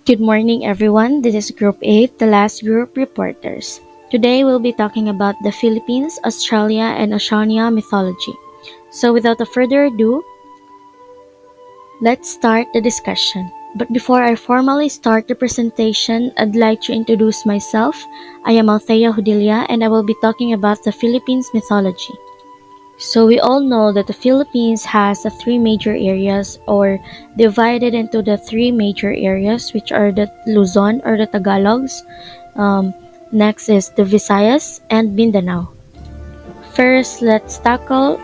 Good morning, everyone. This is Group 8, the last group reporters. Today, we'll be talking about the Philippines, Australia, and Oceania mythology. So, without a further ado, let's start the discussion. But before I formally start the presentation, I'd like to introduce myself. I am Althea Hudilia, and I will be talking about the Philippines mythology. So we all know that the Philippines has the three major areas or divided into the three major areas, which are the Luzon or the Tagalogs. Next is the Visayas and Mindanao. First, let's tackle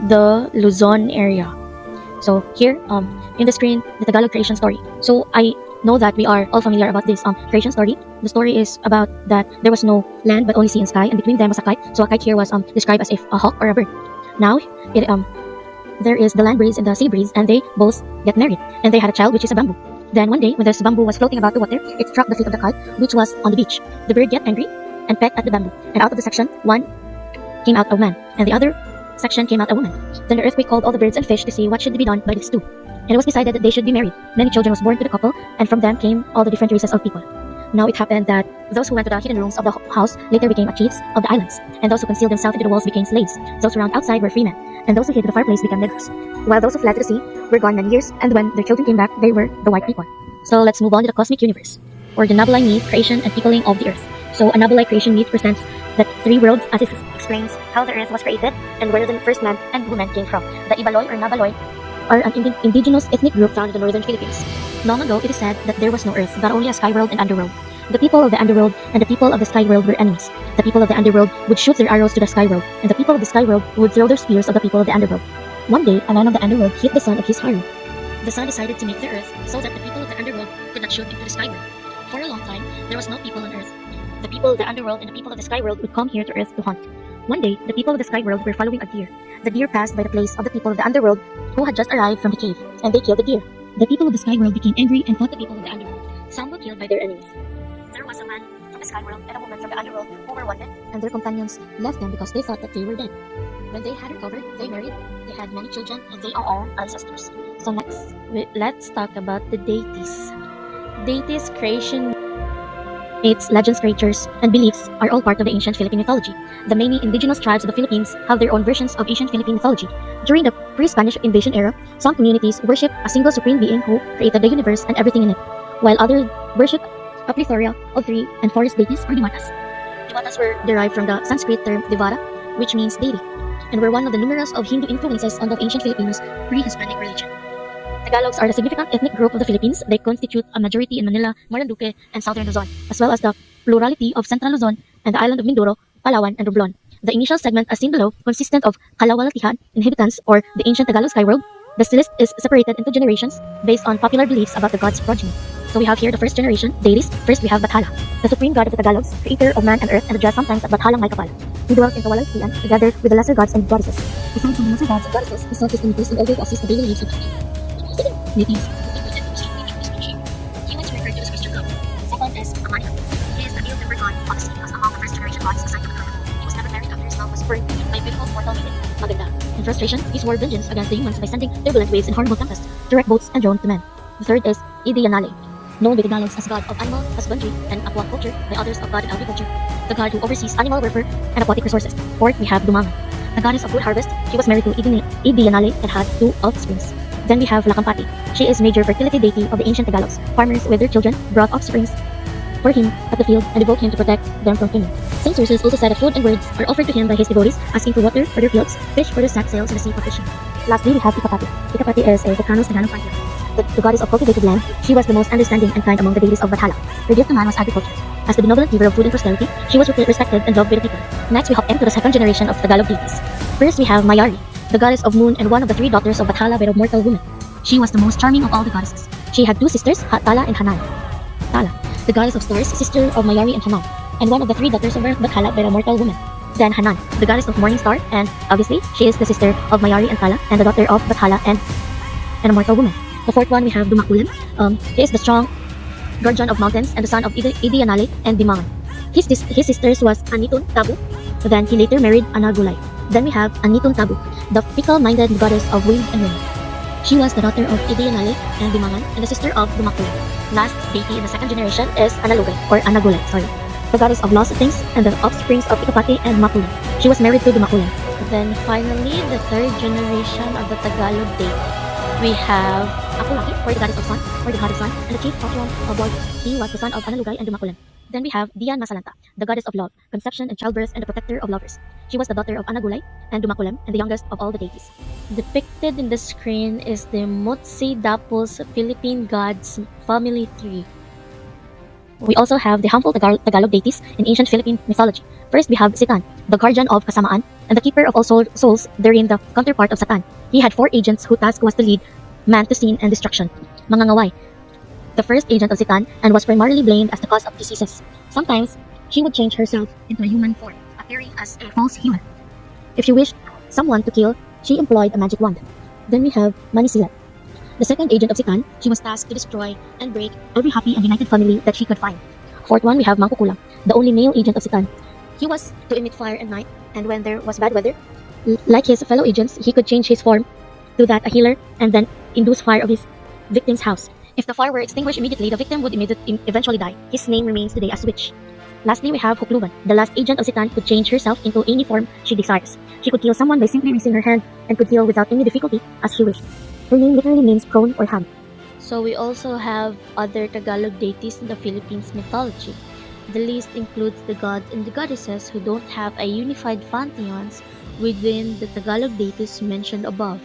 the Luzon area. So here, in the screen, the Tagalog creation story. So I know that we are all familiar about this creation story. The story is about that there was no land but only sea and sky, and between them was a kite. So a kite here was described as if a hawk or a bird. Now, there is the land breeze and the sea breeze, and they both get married, and they had a child, which is a bamboo. Then one day, when this bamboo was floating about the water, it struck the feet of the kite, which was on the beach. The bird get angry and pecked at the bamboo, and out of the section, one came out a man, and the other section came out a woman. Then the earthquake called all the birds and fish to see what should be done by these two. And it was decided that they should be married. Many children was born to the couple, and from them came all the different races of people. Now it happened that those who went to the hidden rooms of the house later became chiefs of the islands, and those who concealed themselves into the walls became slaves. Those who ran outside were freemen, and those who hid in the fireplace became negroes. While those who fled to the sea were gone many years, and when their children came back, they were the white people. So let's move on to the cosmic universe, or the Nabali myth, creation and peopling of the earth. So a Nabali creation myth presents the three worlds as it explains how the earth was created and where the first man and woman came from. The Ibaloy or Nabaloy are an indigenous ethnic group found in the northern Philippines. Long ago, it is said that there was no earth, but only a sky world and underworld. The people of the underworld and the people of the sky world were enemies. The people of the underworld would shoot their arrows to the sky world, and the people of the sky world would throw their spears at the people of the underworld. One day, a man of the underworld hit the sun of his harem. The sun decided to make the earth so that the people of the underworld could not shoot into the sky world. For a long time, there was no people on earth. The people of the underworld and the people of the sky world would come here to earth to hunt. One day, the people of the sky world were following a deer. The deer passed by the place of the people of the underworld who had just arrived from the cave, and they killed the deer. The people of the sky world became angry and fought the people of the underworld. Some were killed by their enemies. There was a man from the sky world and a woman from the underworld who were wounded, and their companions left them because they thought that they were dead. When they had recovered, they married, they had many children, and they are our ancestors. So next, let's talk about the deities. Deities, creation, myths, legends, creatures, and beliefs are all part of the ancient Philippine mythology. The many indigenous tribes of the Philippines have their own versions of ancient Philippine mythology. During the pre-Spanish invasion era, some communities worship a single supreme being who created the universe and everything in it, while others worship a plethora of tree and forest deities or devatas. Devatas were derived from the Sanskrit term devata, which means deity, and were one of the numerous of Hindu influences on the ancient Filipinos' pre-Hispanic religion. Tagalogs are the significant ethnic group of the Philippines. They constitute a majority in Manila, Marinduque, and Southern Luzon, as well as the plurality of Central Luzon and the island of Mindoro, Palawan, and Romblon. The initial segment, as seen below, consisted of Kalawalatihan inhabitants, or the ancient Tagalog sky world. The list is separated into generations based on popular beliefs about the god's progeny. So we have here the first generation, deities. First we have Bathala, the supreme god of the Tagalogs, creator of man and earth, and addressed sometimes as Bathalang Maykapal. He dwells in Kawalatihan together with the lesser gods and goddesses. Aside from the lesser gods and goddesses, he serves as the leaders in order to assist the daily lives of natives. He was referred to as Mr. God. Second is Amani. He is the male member god of the sea, as among the first generation gods assigned to the Tagalogs. He was never married after his love was burned by a beautiful mortal maiden, Maganda. In frustration, he swore vengeance against the humans by sending turbulent waves and horrible tempests to wreck boats and drown the men. The third is Idiyanale, known by the Tagalogs as god of animal husbandry and aquaculture, by others of god of agriculture, the god who oversees animal welfare and aquatic resources. Fourth, we have Dumangan, the goddess of good harvest. She was married to Idiyanale and had 2 offsprings. Then we have Lakampati. She is major fertility deity of the ancient Tagalogs. Farmers with their children brought offsprings for him at the field and invoked him to protect them from famine. Some sources also said that food and birds are offered to him by his devotees, asking for water for their fields, fish for their sack sails in the sea for fishing. Lastly, we have Ikapati. Ikapati is a Ilocano's Tagalog pantheon. The goddess of cultivated land. She was the most understanding and kind among the deities of Bathala. Her gift to man was agriculture. As the benevolent giver of food and prosperity, she was respected and loved by the people. Next, we hop into the second generation of Tagalog deities. First, we have Mayari, the goddess of moon and one of the 3 daughters of Bathala by the mortal woman. She was the most charming of all the goddesses. She had 2 sisters, Tala and Hanan. Tala, the goddess of stars, sister of Mayari and Hanan, and one of the 3 daughters of Bathala by the mortal woman. Then Hanan, the goddess of morning star, and obviously she is the sister of Mayari and Tala and the daughter of Bathala and a mortal woman. The fourth one we have Dumakulim. He is the strong guardian of mountains and the son of Idiyanale and Dimangan. His sisters was Anitun Tabu. Then he later married Anagulay. Then we have Anitun Tabu, the fickle-minded goddess of wind and rain. She was the daughter of Idianali and Dumangan and the sister of Dumakulan. Last deity in the second generation is Analugay or Anagulay, the goddess of lost things and the offsprings of Ikapati and Makulan. She was married to Dumakulan. Then finally, the third generation of the Tagalog deity. We have Apulaki, or the goddess of sun, or the god of sun, and the chief patron of warriors. He was the son of Analugay and Dumakulan. Then we have Dian Masalanta, the goddess of love, conception and childbirth, and the protector of lovers. She was the daughter of Anagulay and Dumakulam, and the youngest of all the deities. Depicted in the screen is the Motsi Dapol's Philippine gods family tree. We also have the harmful Tagalog deities in ancient Philippine mythology. First, we have Sitan, the guardian of Kasamaan, and the keeper of all souls, therein the counterpart of Satan. He had 4 agents whose task was to lead man to sin and destruction. Mangangaway, the first agent of Satan, and was primarily blamed as the cause of diseases. Sometimes, she would change herself into a human form, appearing as a false healer. If she wished someone to kill, she employed a magic wand. Then we have Manisilat, the second agent of Satan. She was tasked to destroy and break every happy and united family that she could find. Fourth one, we have Mangkukulam, the only male agent of Satan. He was to emit fire at night, and when there was bad weather, like his fellow agents, he could change his form to that a healer and then induce fire of his victim's house. If the fire were extinguished immediately, the victim would eventually die. His name remains today as Witch. Lastly, we have Hukluban, the last agent of Satan, could change herself into any form she desires. She could kill someone by simply raising her hand and could heal without any difficulty as she wished. Her name literally means prone or ham. So we also have other Tagalog deities in the Philippines mythology. The list includes the gods and the goddesses who don't have a unified pantheons within the Tagalog deities mentioned above.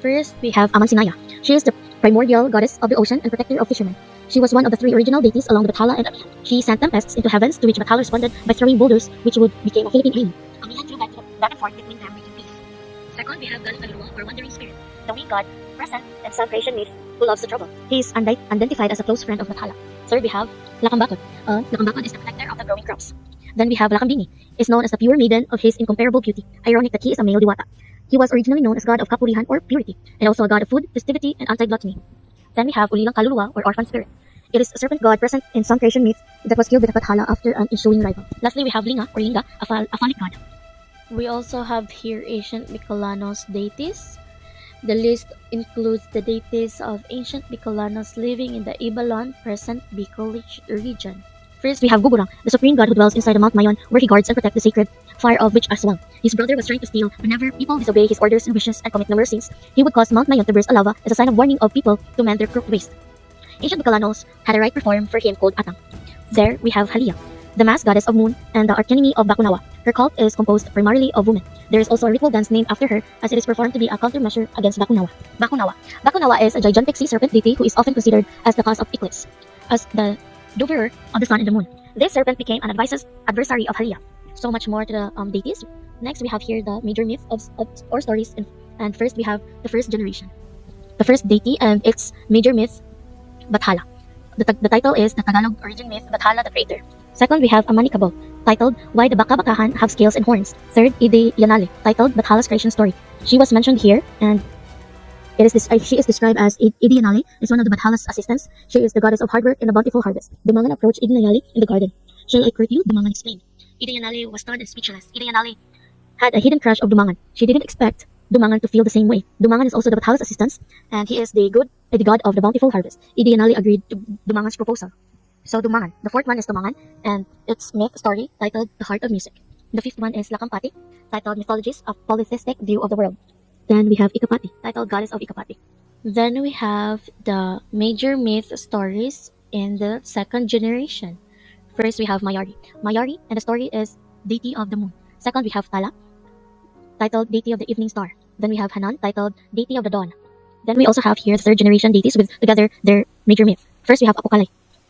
First, we have Amansinaya. She is the primordial goddess of the ocean and protector of fishermen. She was one of the 3 original deities along with Bathala and Amihan. She sent tempests into heavens, to which Bathala responded by throwing boulders, which would become a Philippine island. Amihan flew back and forth between them, making peace. Second, we have Galungalua, or wandering spirit, the winged god present in some creation myth who loves the trouble. He is identified as a close friend of Bathala. Third, we have Lakambakot. Lakambakot is the protector of the growing crops. Then we have Lakambini, is known as the pure maiden of his incomparable beauty. Ironic that he is a male diwata. He was originally known as god of kapurihan or purity, and also a god of food, festivity, and anti-gluttony. Then we have Ulilang Kaluluwa, or orphan spirit. It is a serpent god present in some creation myths that was killed with a Bathala after an ensuing rival. Lastly, we have Linga, or Linga, a phallic god. We also have here ancient Bicolanos deities. The list includes the deities of ancient Bicolanos living in the Ibalon, present Bicol region. First, we have Gugurang, the supreme god who dwells inside the Mount Mayon, where he guards and protects the sacred fire of which as well. His brother was trying to steal. Whenever people disobey his orders and wishes and commit numerous sins, he would cause Mount Mayon to burst a lava as a sign of warning of people to mend their crooked ways. Ancient Bicolanos had a rite performed for him called Atang. There, we have Halia, the masked goddess of moon and the archenemy of Bakunawa. Her cult is composed primarily of women. There is also a ritual dance named after her, as it is performed to be a countermeasure against Bakunawa. Bakunawa is a gigantic sea serpent deity who is often considered as the cause of eclipse, as the devourer of the sun and the moon. This serpent became an adversary of Halia. So much more to the deities. Next, we have here the major myth or stories, and first we have the first generation. The first deity and its major myth, Bathala. The title is the Tagalog origin myth, Bathala the Creator. Second, we have Amanikabo, titled Why the Baka-Bakahan Have Scales and Horns. Third, Ide Yanale, titled Bathala's Creation Story. She was mentioned here, and she is described as Ide Yanale, is one of the Bathala's assistants. She is the goddess of hard work and a bountiful harvest. Dumangan approached Ide Yanale in the garden. Shall I quote you? Dumangan explained. Ide Yanale was stunned and speechless. Ide Yanale had a hidden crush of Dumangan. She didn't expect Dumangan to feel the same way. Dumangan is also the Bathala's assistant, and he is the god of the bountiful harvest. Ide Yanale agreed to Dumangan's proposal. So Dumangan. The fourth one is Dumangan, and its myth story titled The Heart of Music. The fifth one is Lakampati, titled Mythologies of Polytheistic View of the World. Then we have Ikapati, titled Goddess of Ikapati. Then we have the major myth stories in the second generation. First, we have Mayari. Mayari, and the story is Deity of the Moon. Second, we have Tala, titled Deity of the Evening Star. Then we have Hanan, titled Deity of the Dawn. Then we also have here the third generation deities with together their major myth. First, we have Apukalay,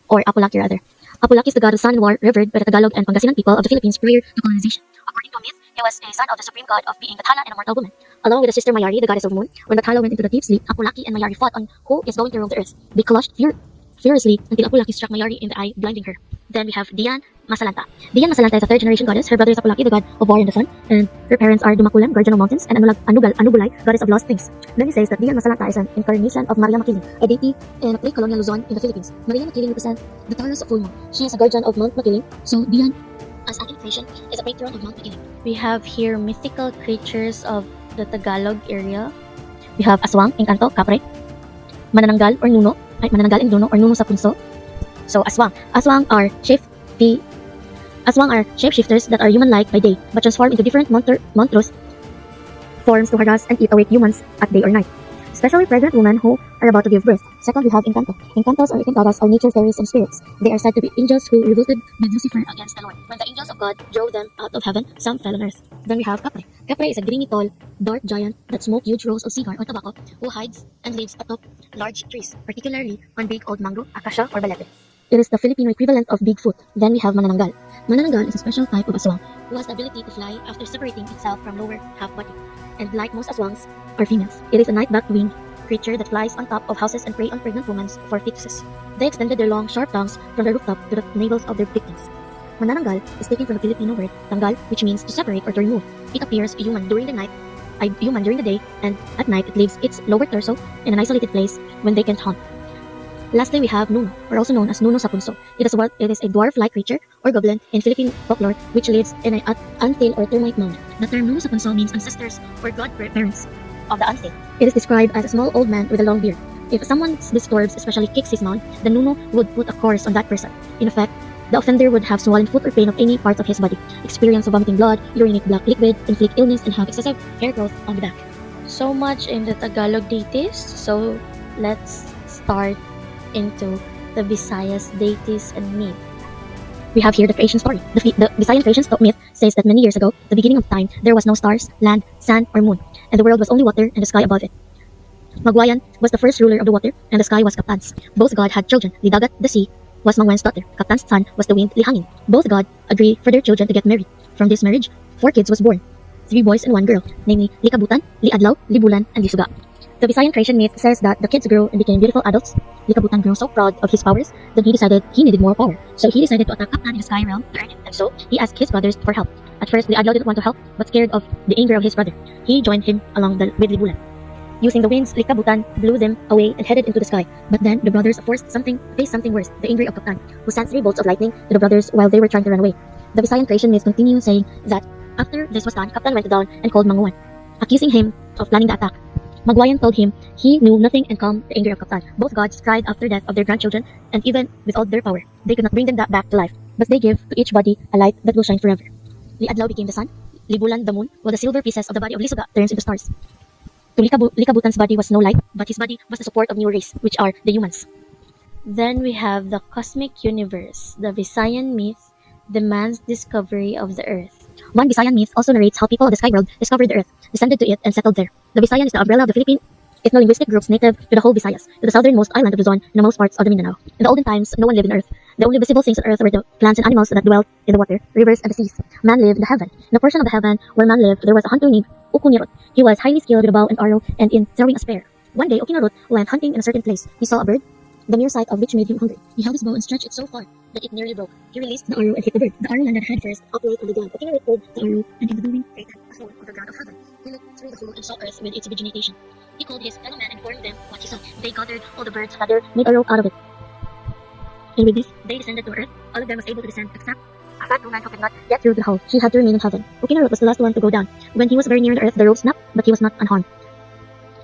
or Apulaki rather. Apulaki is the god of sun and war, revered by the Tagalog and Pangasinan people of the Philippines prior to colonization. According to a myth, he was a son of the supreme god of being Bathala and a mortal woman. Along with his sister Mayari, the goddess of the moon, when Bathala went into the deep sleep, Apulaki and Mayari fought on who is going to rule the earth. They clashed furiously until Apulaki struck Mayari in the eye, blinding her. Then we have Dian Masalanta. Dian Masalanta is a third generation goddess. Her brother is Apulaki, the god of war and the sun, and her parents are Dumakulam, guardian of mountains, and Anugulay, goddess of lost things. Then he says that Dian Masalanta is an incarnation of Maria Makiling, a deity in pre-colonial Luzon in the Philippines. Maria Makiling represents the Taurus of full moon. She is a guardian of Mount Makiling, so Dian, as an incarnation, is a patron of Mount Makiling. We have here mythical creatures of the Tagalog area. We have Aswang, Encanto, Capre, Manananggal or Nuno, Manananggal and Nuno or Nuno sa Punso. So Aswang. Aswang are shapeshifters that are human-like by day, but transform into different monstrous forms to harass and eat away humans at day or night, especially pregnant women who are about to give birth. Second, we have Encanto. Encantadas are nature fairies and spirits. They are said to be angels who revolted with Lucifer against the Lord. When the angels of God drove them out of heaven, some fell on earth. Then we have Capre. Capre is a greeny, tall, dark giant that smokes huge rolls of cigar or tobacco, who hides and lives atop large trees, particularly on big old mango, acacia, or balete. It is the Filipino equivalent of Bigfoot. Then we have Manananggal. Manananggal is a special type of aswang who has the ability to fly after separating itself from lower half body. And like most aswangs, are females. It is a night-backed winged creature that flies on top of houses and prey on pregnant women for fetuses. They extended their long, sharp tongues from the rooftop to the navels of their victims. Manananggal is taken from the Filipino word tanggal, which means to separate or to remove. It appears human during the day, and at night it leaves its lower torso in an isolated place when they can't hunt. Lastly, we have Nuno, or also known as Nuno sa Punso. It is a dwarf-like creature or goblin in Philippine folklore which lives in an ant-hill or termite mound. The term Nuno sa Punso means ancestors or godparents of the ant-hill. It is described as a small old man with a long beard. If someone disturbs, especially kicks his mound, the Nuno would put a curse on that person. In effect, the offender would have swollen foot or pain of any parts of his body, experience vomiting blood, urinate black liquid, inflict illness, and have excessive hair growth on the back. So much in the Tagalog deities, so let's start into the Visayas deities and myth. We have here the creation story. The Visayan creation myth says that many years ago, the beginning of time, there was no stars, land, sand, or moon, and the world was only water and the sky above it. Magwayan was the first ruler of the water, and the sky was Kaptan's. Both God had children. Lidagat, the sea, was Mangwen's daughter. Kaptan's son was the wind, Lihangin. Both God agreed for their children to get married. From this marriage, 4 kids was born, 3 boys and 1 girl, namely Likabutan, Liadlaw, Libulan, and Lisuga. The Visayan creation myth says that the kids grew and became beautiful adults. Likabutan grew so proud of his powers that he decided he needed more power. So he decided to attack Kaptan in the sky realm to earn it, and so he asked his brothers for help. At first, Liadlaw didn't want to help, but scared of the anger of his brother, he joined him with Libulan. Using the winds, Likabutan blew them away and headed into the sky. But then the brothers faced something worse, the anger of Kaptan, who sent 3 bolts of lightning to the brothers while they were trying to run away. The Visayan creation myths continue saying that after this was done, Kaptan went down and called Manguan, accusing him of planning the attack. Magwayan told him he knew nothing and calmed the anger of Kaptan. Both gods cried after death of their grandchildren, and even with all their power, they could not bring them back to life, but they give to each body a light that will shine forever. Liadlaw became the sun, Libulan the moon, while the silver pieces of the body of Lisuga turns into stars. To Likabutan's body was no light, but his body was the support of new race, which are the humans. Then we have the cosmic universe. The Visayan myth demands discovery of the earth. One Visayan myth also narrates how people of the sky world discovered the earth, descended to it, and settled there. The Visayan is the umbrella of the Philippine ethno-linguistic groups native to the whole Visayas, to the southernmost island of Luzon and the most parts of the Mindanao. In the olden times, no one lived on earth. The only visible things on earth were the plants and animals that dwelt in the water, rivers, and the seas. Man lived in the heaven. In a portion of the heaven where man lived, there was a hunter named Ukunirot. He was highly skilled with a bow and arrow and in throwing a spear. One day, Ukunirot went hunting in a certain place. He saw a bird, the mere sight of which made him hungry. He held his bow and stretched it so far that it nearly broke. He released the arrow and hit the bird. The arrow landed head first, upright on the ground. Ukunirot pulled the arrow, and in the doing created a hole on the ground of heaven. He looked through the hole and saw earth with its vegetation. He called his fellow men and informed them what he saw. They gathered all the birds' feather, made a rope out of it. And with this, they descended to earth. All of them was able to descend except a fat woman who could not get through the hole. She had to remain in heaven. Ukinarot was the last one to go down. When he was very near the earth, the rope snapped, but he was not unharmed.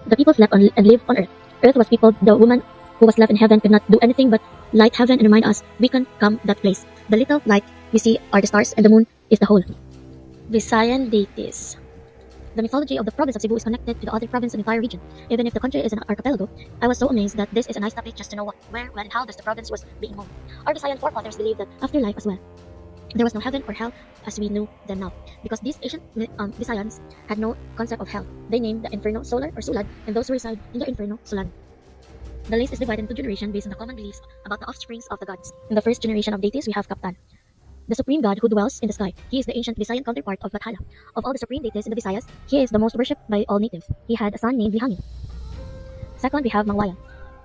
The people slept and lived on earth. Earth was peopled. The woman who was left in heaven could not do anything but light heaven and remind us we can come that place. The little light we see are the stars, and the moon is the whole. Visayan deities. The mythology of the province of Cebu is connected to the other province and entire region. Even if the country is an archipelago, I was so amazed that this is a nice topic just to know where, when, and how the province was being moved. Our Visayan forefathers believed that after life as well, there was no heaven or hell as we knew them now, because these ancient Visayans had no concept of hell. They named the inferno Solar or Sulad, and those who reside in the inferno Sulad. The list is divided into generations based on the common beliefs about the offsprings of the gods. In the first generation of deities, we have Kaptan, the supreme god who dwells in the sky. He is the ancient Visayan counterpart of Bathala. Of all the supreme deities in the Visayas, he is the most worshipped by all natives. He had a son named Lihangin. Second, we have Mangwayan,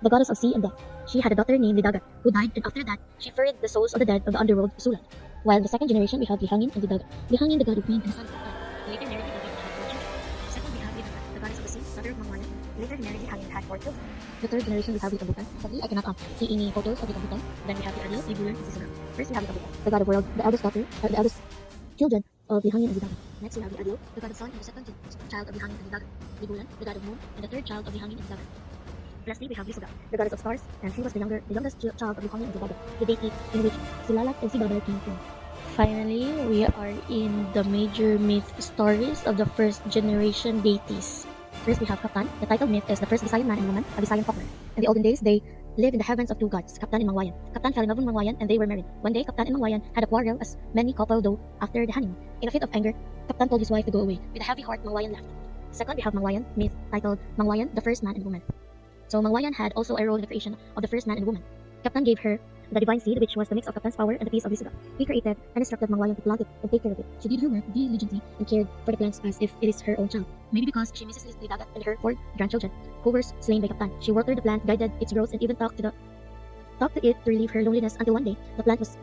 the goddess of sea and death. She had a daughter named Lidagat, who died, and after that, she ferried the souls of the dead of the underworld, Sulad. While in the second generation, we have Lihangin and Lidagat. Lihangin, the god of wind, and the son of Kaptan. Later married Lidagat and had 4 children. Second, we have Lidagat, the goddess of the sea, daughter of Mangwayan. Later married Lihangin and had 4 children. The third generation, we have Likabutan. Sadly, I cannot see any photos of Likabutan. Then we have the Adlaw, Libulan, and Sisura. First, we have Likabutan, the god of world, the eldest children of Lihangin and Lidagat. Next, we have the Adlaw, the god of sun, and the second child of Lihangin and Lidagat. Libulan, the god of moon, and the third child of Lihangin and Lidagat. Lastly, we have Lisuga, the goddess of stars, and she was the youngest child of Lihangin and Lidagat, the deity in which Silalak and Sibabay came from. Finally, we are in the major myth stories of the first generation deities. First, we have Kaptan. The title myth is the first Visayan man and woman, a Visayan couple. In the olden days, they lived in the heavens of two gods, Kaptan and Mangwayan. Kaptan fell in love with Mangwayan and they were married. One day, Kaptan and Mangwayan had a quarrel, as many couple do after the honeymoon. In a fit of anger, Kaptan told his wife to go away. With a heavy heart, Mangwayan left. Second, we have Mangwayan myth titled Mangwayan, the first man and woman. So Mangwayan had also a role in the creation of the first man and woman. Kaptan gave her the divine seed, which was the mix of Kaptan's power and the piece of Lisuga. He created and instructed Mangwayan to plant it and take care of it. She did her work diligently and cared for the plants as if it is her own child. Maybe because she misses Lidagat and her 4 grandchildren, who were slain by Kaptan. She watered the plant, guided its growth, and even talked to it to relieve her loneliness until one day the plant was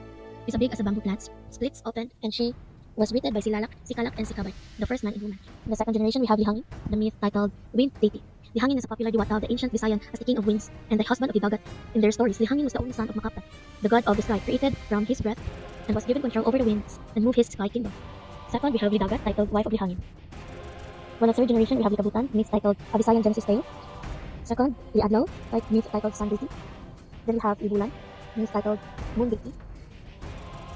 as big as a bamboo plant, splits opened, and she was greeted by Silalak, Sikalak, and Sikabay, the first man and woman. In the second generation, we have Lihangin, the myth titled Wind Deity. Lihangin is a popular diwata of the ancient Visayan as the king of winds and the husband of Lidagat. In their stories, Lihangin was the only son of Makaptan, the god of the sky, created from his breath, and was given control over the winds and moved his sky kingdom. Second, we have Lidagat, titled Wife of Lihangin. For the third generation, we have Likabutan, myth titled A Visayan Genesis Tale. Second, Liadlaw, myth titled Sun Deity. Then we have Libulan, myth titled Moon Deity.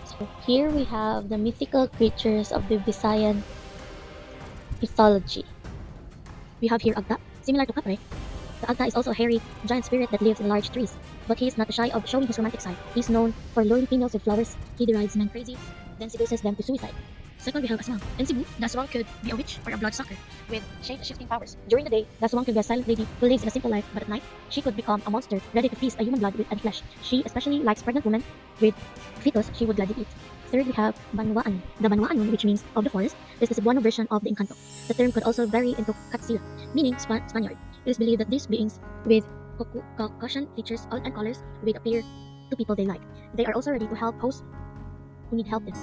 So here we have the mythical creatures of the Visayan mythology. We have here Agta, similar to Kapre. The Agta is also a hairy, giant spirit that lives in large trees, but he is not shy of showing his romantic side. He is known for luring females with flowers. He derides men crazy, then seduces them to suicide. Second, we have Aswang. In Cebu, the Aswang could be a witch or a bloodsucker with shape-shifting powers. During the day, the Aswang could be a silent lady who lives in a simple life, but at night, she could become a monster ready to feast a human blood and flesh. She especially likes pregnant women with fetus she would gladly eat. Third, we have Banwaan. The Banwaan, which means of the forest, is the Cebuano version of the Encanto. The term could also vary into Katsila, meaning Spaniard. It is believed that these beings with Caucasian features and colors would appear to people they like. They are also ready to help hosts who need help them.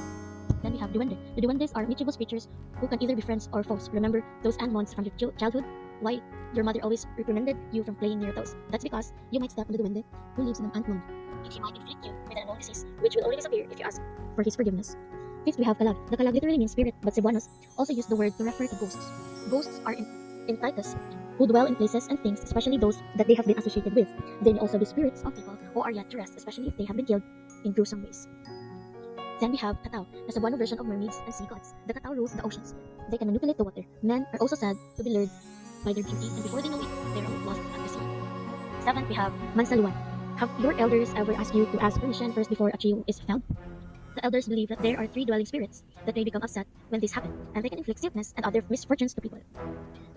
Then we have Duende. The Duendes are mischievous creatures who can either be friends or foes. Remember those animals from your childhood? Why your mother always reprimanded you from playing near those? That's because you might step on the Duende who lives in an ant mound, and he might inflict you with an unknown disease, which will only disappear if you ask for his forgiveness. Fifth, we have Kalag. The Kalag literally means spirit, but Cebuanos also use the word to refer to ghosts. Ghosts are entities who dwell in places and things, especially those that they have been associated with. They may also be spirits of people who are yet to rest, especially if they have been killed in gruesome ways. Then we have Katao, the Cebuano version of mermaids and sea gods. The Katao rules the oceans. They can manipulate the water. Men are also said to be lured by their beauty, and before they know it, they are lost at the sea. Seventh, we have Mansaluan. Have your elders ever asked you to ask permission first before a tree is found? The elders believe that there are 3 dwelling spirits that may become upset when this happens, and they can inflict sickness and other misfortunes to people.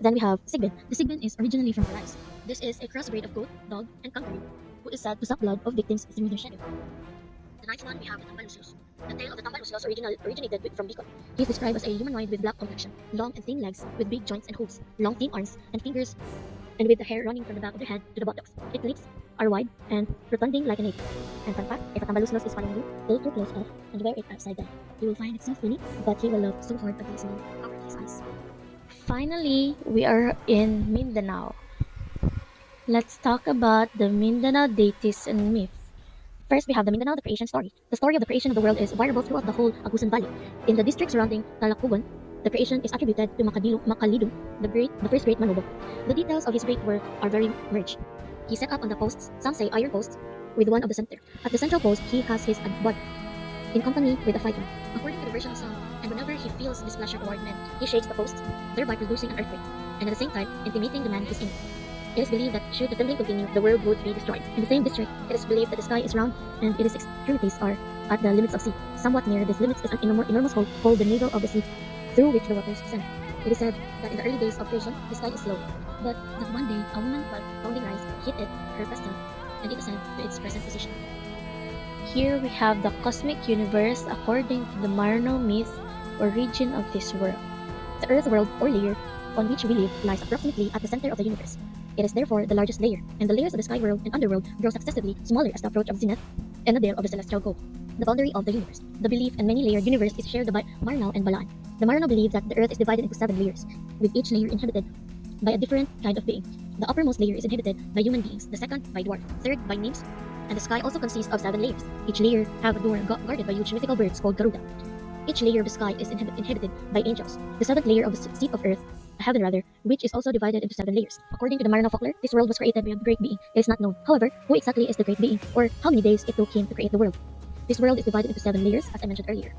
Then we have Sigbin. The Sigbin is originally from Parais. This is a crossbreed of goat, dog, and kangaroo, who is said to suck blood of victims through their shadow. The ninth one, we have the Tambaluslos. The tail of the Tambaluslos originated from Bicol. He is described as a humanoid with black complexion, long and thin legs with big joints and hooves, long thin arms and fingers, and with the hair running from the back of the head to the buttocks. Its lips are wide and protruding like an ape. And fun fact, if a Tambaluslos is following you, take your clothes off and wear it upside down. You will find it so funny, but he will laugh so hard until he will cover his eyes. Finally, we are in Mindanao. Let's talk about the Mindanao deities and myths. First, we have the Mindanao, the creation story. The story of the creation of the world is variable throughout the whole Agusan Valley. In the district surrounding Talakpugon, the creation is attributed to Makalidum, the first great Manobo. The details of his great work are very merged. He set up on the posts, some say iron posts, with one of the center. At the central post, he has his body, in company with a fighter. According to the version of some, and whenever he feels displeasure toward men, he shakes the posts, thereby producing an earthquake, and at the same time, intimating the man he's in. It is believed that should the trembling continue, the world would be destroyed. In the same district, it is believed that the sky is round and its extremities are at the limits of sea. Somewhat near these limits is an enormous hole called the navel of the sea, through which the waters descend. It is said that in the early days of creation, the sky is low, but that one day a woman while pounding rice hit it her pestle, and it ascended to its present position. Here we have the cosmic universe according to the Marno myth, origin of this world. The earth world or layer on which we live lies approximately at the center of the universe. It is therefore the largest layer, and the layers of the sky world and underworld grow successively smaller as the approach of zenith and nadir of the celestial goal, the boundary of the universe. The belief in many-layered universe is shared by Marnao and Balaan. The Marnao believe that the earth is divided into 7 layers, with each layer inhabited by a different kind of being. The uppermost layer is inhabited by human beings, the second by dwarf, third by nymphs, and the sky also consists of 7 layers. Each layer have a door guarded by huge mythical birds called Garuda. Each layer of the sky is inhabited by angels. The seventh layer of the seat of earth, heaven rather, which is also divided into seven layers. According to the Marino folklore, this world was created by a great being. It is not known, however, who exactly is the great being, or how many days it took him to create the world. This world is divided into seven layers, as I mentioned earlier.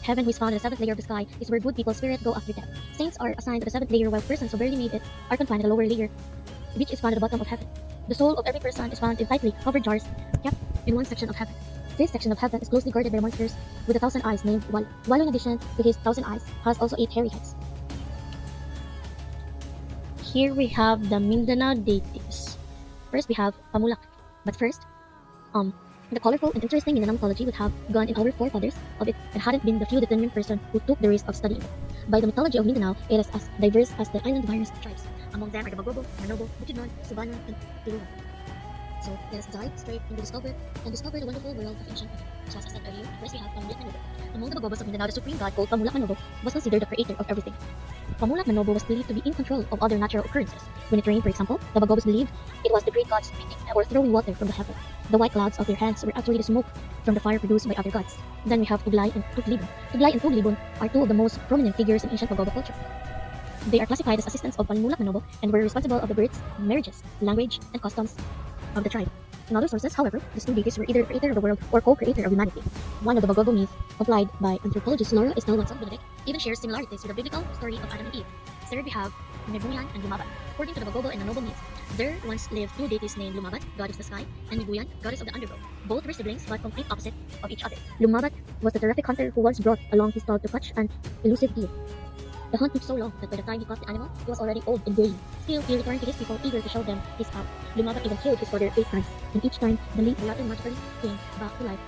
Heaven, who is found in the seventh layer of the sky, is where good people's spirit go after death. Saints are assigned to the seventh layer, while persons who barely made it are confined to the lower layer, which is found at the bottom of heaven. The soul of every person is found in tightly covered jars kept in one section of heaven. This section of heaven is closely guarded by monsters with 1,000 eyes named Wal. Wal, in addition to his 1,000 eyes, has also 8 hairy heads. Here we have the Mindanao deities. First we have Pamulak. But first, the colorful and interesting Mindanao mythology would have gone in our forefathers of it and hadn't been the few determined person who took the risk of studying it. By the mythology of Mindanao, it is as diverse as the island virus tribes. Among them are the Bagobo, Manobo, Bukidnon, Subana, and Tulungan. So let us dive straight into discover the wonderful world of ancient Mindanao. So as I said earlier, first we have Pamulak Manobo. Among the Bagobos of Mindanao, the supreme god called Pamulak Manobo was considered the creator of everything. Pamulak Manobo was believed to be in control of other natural occurrences. When it rained, for example, the Bagobos believed it was the great gods spitting or throwing water from the heaven. The white clouds of their hands were actually the smoke from the fire produced by other gods. Then we have Tuglay and Tuglibon. Tuglay and Tuglibon are two of the most prominent figures in ancient Bagobo culture. They are classified as assistants of Pamulak Manobo and were responsible of the births, marriages, language, and customs of the tribe. In other sources, however, these two deities were either the creator of the world or co-creator of humanity. One of the Bagobo myths, applied by anthropologist Laura Estelle Benedict, even shares similarities with the biblical story of Adam and Eve. Third, we have Mebuyan and Lumabat. According to the Bagobo and Manobo myths, there once lived two deities named Lumabat, goddess of the sky, and Mebuyan, goddess of the underworld. Both were siblings but complete opposite of each other. Lumabat was the terrific hunter who once brought along his dog to catch an elusive deer. The hunt took so long that by the time he caught the animal, he was already old and gray. Still, he returned to his people eager to show them his power. Lumabat even killed his brother 8 times, and each time the latter magically came back to life.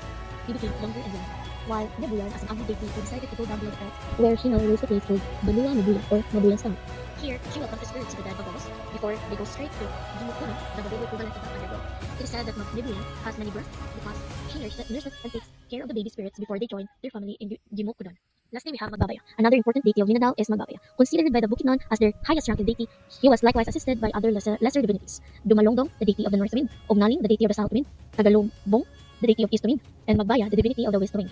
He became younger and younger. While Mebuyan, as an ugly deity, he decided to go down below the earth, where she now rules the place called Banua Mebuyan or Mabuyan's town. Here, she welcomes the spirits of the dead Bagobos before they go straight to Dimukuno, the Bagobo equivalent of the underworld. It is said that Mebuyan has many breasts because she nurses and takes care of the baby spirits before they join their family in Dimokudon. Lastly, we have Magbabaya. Another important deity of Mindanao is Magbabaya. Considered by the Bukidnon as their highest ranking deity, he was likewise assisted by other lesser divinities. Dumalongdong, the deity of the north wind, Ognaling, the deity of the south wind, Tagalombong, the deity of east wind, and Magbaya, the divinity of the west wind.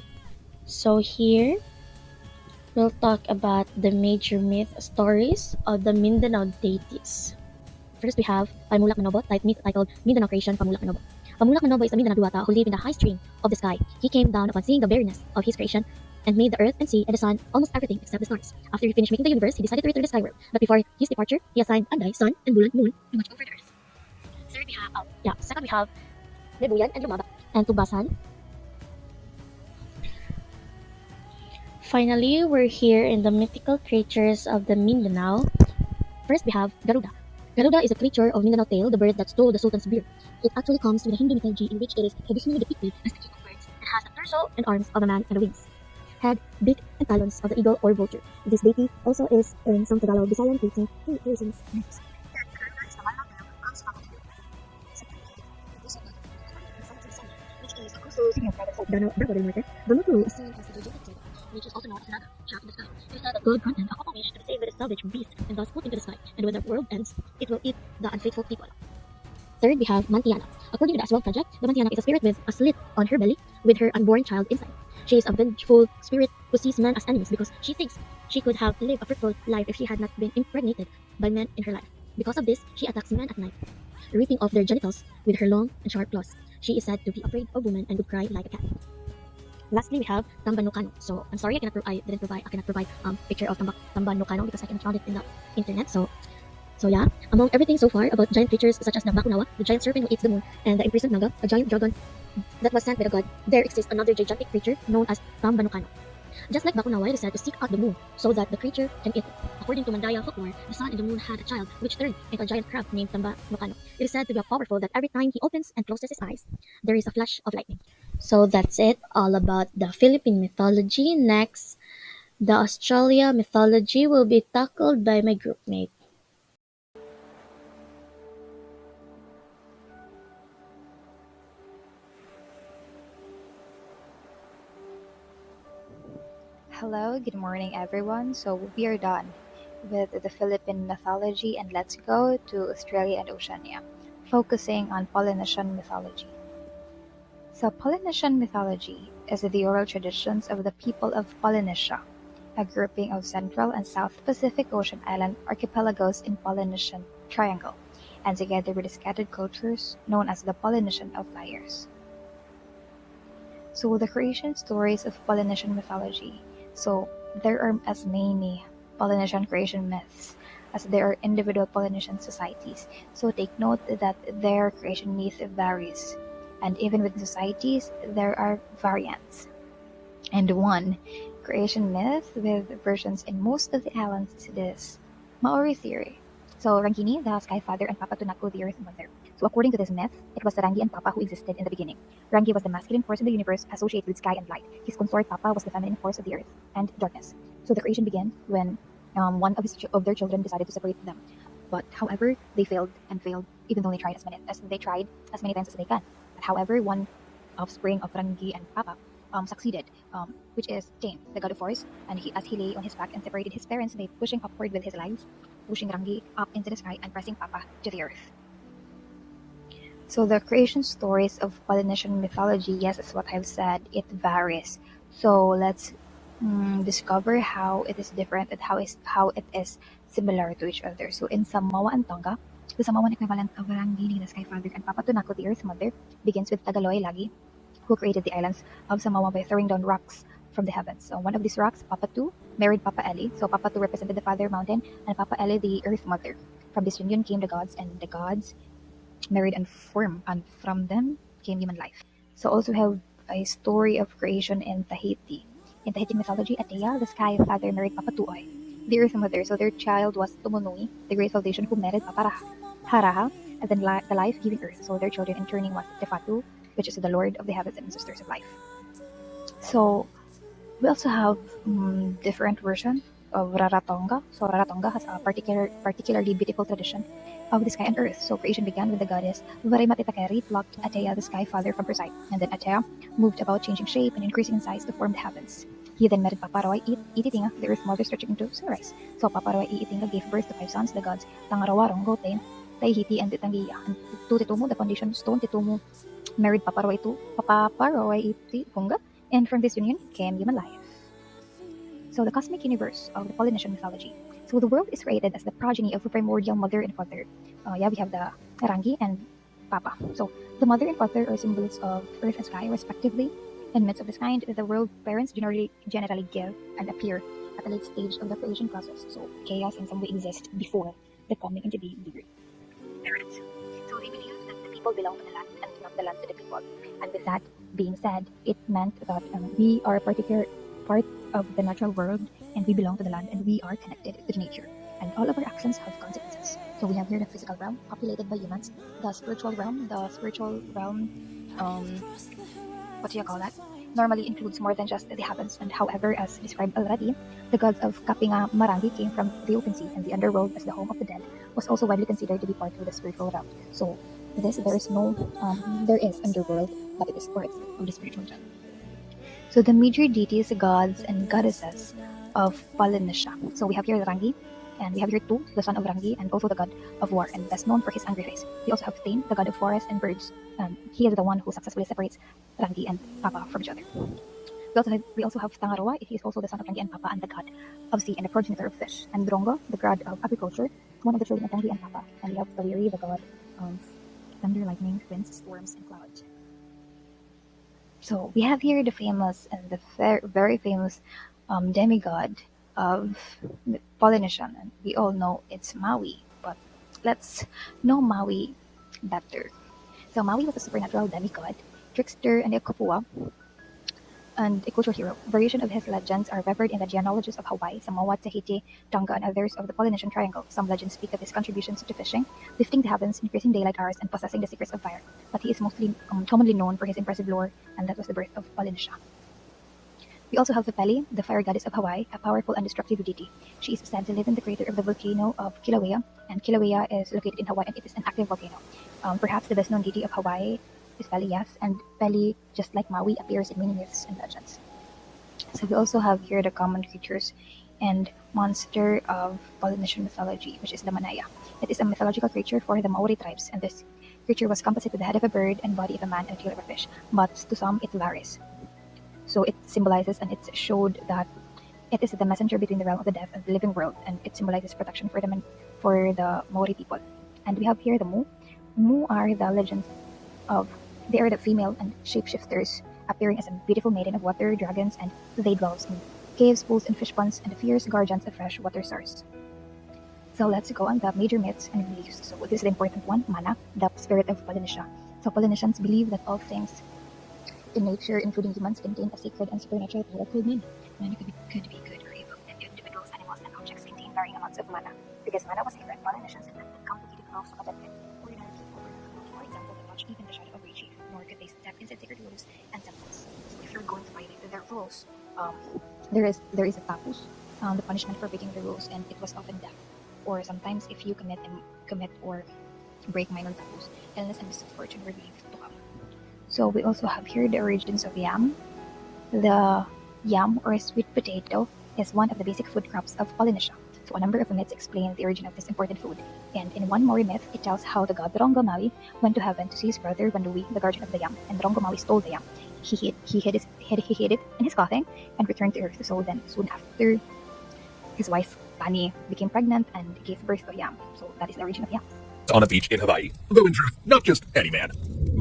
So here, we'll talk about the major myth stories of the Mindanao deities. First, we have Pamulak Manobo, myth titled Mindanao Creation Pamulak Manobo. Pamulak Manobo is a Mindanao Duwata who lived in the high stream of the sky. He came down upon seeing the barrenness of his creation and made the earth and sea and the sun, almost everything except the stars. After he finished making the universe, he decided to return to the sky world. But before his departure, he assigned Anday, sun, and Bulan, moon, to watch over the earth. Second we have Lebuyan and Lumaba and Tubasan. Finally, we're here in the mythical creatures of the Mindanao. First, we have Garuda. Garuda is a creature of Mindanao tale, the bird that stole the Sultan's beard. It actually comes from the Hindu mythology in which it is traditionally depicted as the king of birds and has the torso and arms of a man and the wings, head, beak, and talons of the eagle or vulture. This deity also is in some Tagalog Visayan preaching reasons. Bravo del Norte, Banutu is seen as the gigantic dragon, which is also known as Naga, shot in the sky. It is said that God granted a couple wish to be saved by the savage beast and thus put into the sky, and when the world ends, it will eat the unfaithful people. Third, we have Mantiana. According to the Aswang project, the Mantiana is a spirit with a slit on her belly with her unborn child inside. She is a vengeful spirit who sees men as enemies because she thinks she could have lived a fruitful life if she had not been impregnated by men in her life. Because of this, she attacks men at night, ripping off their genitals with her long and sharp claws. She is said to be afraid of women and would cry like a cat. Lastly, we have Tambanukano. So I'm sorry I cannot provide picture of Tambanukano because I cannot find it in the internet. So yeah, among everything so far about giant creatures such as the Bakunawa, the giant serpent who eats the moon, and the imprisoned Naga, a giant dragon that was sent by the god, there exists another gigantic creature known as Tambanukano. Just like Bakunawa, it is said to seek out the moon so that the creature can eat it. According to Mandaya folklore, the sun and the moon had a child which turned into a giant crab named Tambanukano. It is said to be powerful that every time he opens and closes his eyes, there is a flash of lightning. So that's it, all about the Philippine mythology. Next, the Australia mythology will be tackled by my groupmate. Hello, good morning everyone. So we are done with the Philippine mythology and let's go to Australia and Oceania, focusing on Polynesian mythology. So Polynesian mythology is the oral traditions of the people of Polynesia, a grouping of Central and South Pacific Ocean island archipelagos in Polynesian Triangle, and together with the scattered cultures known as the Polynesian Outliers. So the creation stories of Polynesian mythology. So there are as many Polynesian creation myths as there are individual Polynesian societies. So take note that their creation myth varies. And even within societies, there are variants. And one creation myth with versions in most of the islands is this Maori theory. So Rangini, the sky father, and Papa Tunako, the earth mother. So according to this myth, it was Rangi and Papa who existed in the beginning. Rangi was the masculine force in the universe associated with sky and light. His consort Papa was the feminine force of the earth and darkness. So the creation began when one of their children decided to separate them. But however, they failed and failed, even though they tried as many times as they can. But however, one offspring of Rangi and Papa succeeded, which is Cain, the god of force, and as he lay on his back and separated his parents by pushing upward with his legs, pushing Rangi up into the sky and pressing Papa to the earth. So the creation stories of Polynesian mythology, yes, as what I've said, it varies. So let's discover how it is different and how it is similar to each other. So in Samoa and Tonga, the Samoan equivalent of Rangini, the sky father, and Papa Tunako, the earth mother, begins with Tagaloy Lagi, who created the islands of Samoa by throwing down rocks from the heavens. So one of these rocks, Papa Tu, married Papa Eli. So Papa Tu represented the father mountain, and Papa Eli the earth mother. From this union came the gods, and the gods married and formed, and from them came human life. So also have a story of creation in Tahiti. In Tahiti mythology, Atea, the sky father, married Papa Tuoy, the earth mother. So their child was Tumonui, the great foundation, who married Papa Haraha, and then the life-giving earth. So their children in turning was Tefatu, which is the Lord of the heavens and ancestors of life. So we also have different version of Raratonga. So Raratonga has a particularly beautiful tradition of the sky and earth. So creation began with the goddess Varimatitakerit plucked Atea, the sky father, from her side, and then Atea moved about, changing shape and increasing in size to form the heavens. He then married Paparoy Ititinga, the earth mother, stretching into sunrise. So Paparoy Ititinga gave birth to 5 sons, the gods Tangarawa, Rongote, Taihiti, and Titangiya. And to Titumu, the foundation stone, Titumu married Paparoy Itipunga, and from this union came human life. So the cosmic universe of the Polynesian mythology. So the world is created as the progeny of a primordial mother and father. We have the Rangi and Papa. So the mother and father are symbols of earth and sky, respectively. In myths of this kind, the world parents generally give and appear at a late stage of the creation process. So chaos in some way exists before the coming into being the parents. So they believe that the people belong to the land and not the land to the people. And with that being said, it meant that we are a particular part of the natural world, and we belong to the land, and we are connected to nature. And all of our actions have consequences. So we have here the physical realm, populated by humans, the spiritual realm. What do you call that? Normally includes more than just the heavens, and however, as described already, the gods of Kapinga Marangi came from the open sea, and the underworld as the home of the dead was also widely considered to be part of the spiritual realm. So there is underworld, but it is part of the spiritual realm. So the major deities, gods, and goddesses of Polynesia. So we have here Rangi, and we have here Tu, the son of Rangi, and also the god of war, and best known for his angry face. We also have Tain, the god of forest and birds. He is the one who successfully separates Rangi and Papa from each other. We also have Tangaroa. He is also the son of Rangi and Papa, and the god of sea and the progenitor of fish. And Drongo, the god of agriculture, one of the children of Rangi and Papa. And we have Tawiri, the god of thunder, lightning, winds, storms, and clouds. So we have here the famous and the very famous demigod of Polynesian, and we all know it's Maui. But let's know Maui better. So Maui was a supernatural demigod, trickster, and a kupua, and a cultural hero. Variations of his legends are revered in the genealogies of Hawaii, Samoa, Tahiti, Tonga, and others of the Polynesian Triangle. Some legends speak of his contributions to fishing, lifting the heavens, increasing daylight hours, and possessing the secrets of fire. But he is mostly commonly known for his impressive lore, and that was the birth of Polynesia. We also have the Pele, the fire goddess of Hawaii, a powerful and destructive deity. She is said to live in the crater of the volcano of Kilauea, and Kilauea is located in Hawaii, and it is an active volcano. Perhaps the best-known deity of Hawaii is Pele, yes, and Pele, just like Maui, appears in many myths and legends. So we also have here the common creatures and monster of Polynesian mythology, which is the Manaya. It is a mythological creature for the Maori tribes, and this creature was composite with the head of a bird and body of a man and tail of a fish, but to some it varies. So it symbolizes and it showed that it is the messenger between the realm of the dead and the living world, and it symbolizes protection for the Maori people. And we have here the Mu. Mu are the legends of they are the female and shapeshifters, appearing as a beautiful maiden of water dragons, and they dwell in caves, pools, and fish ponds, and the fierce guardians of fresh water source. So let's go on the major myths and beliefs. So this is the important one, Mana, the spirit of Polynesia. So Polynesians believe that all things in nature, including humans, contain a sacred and supernatural power called Mana. Mana could be good or evil, and individuals, animals, and objects contain varying amounts of mana. Because mana was sacred, Polynesians invented complicated rules to protect it. Ordinary people were not allowed, for example, to touch even the shadow of a chief, nor could they step inside sacred rooms and temples. So if you're going to violate their rules, there is a tapus, the punishment for breaking the rules, and it was often death. Or sometimes if you commit or break minor taboos, illness and misfortune were believed to come. So we also have here the origins of yam. The yam, or sweet potato, is one of the basic food crops of Polynesia. So a number of myths explain the origin of this important food. And in one Maori myth, it tells how the god Rongo Maui went to heaven to see his brother Bandui, the guardian of the yam, and Rongo Maui stole the yam. He hid it in his clothing and returned to earth. So then, soon after, his wife Pani became pregnant and gave birth to a yam. So that is the origin of yam. On a beach in Hawaii, though in truth, not just any man,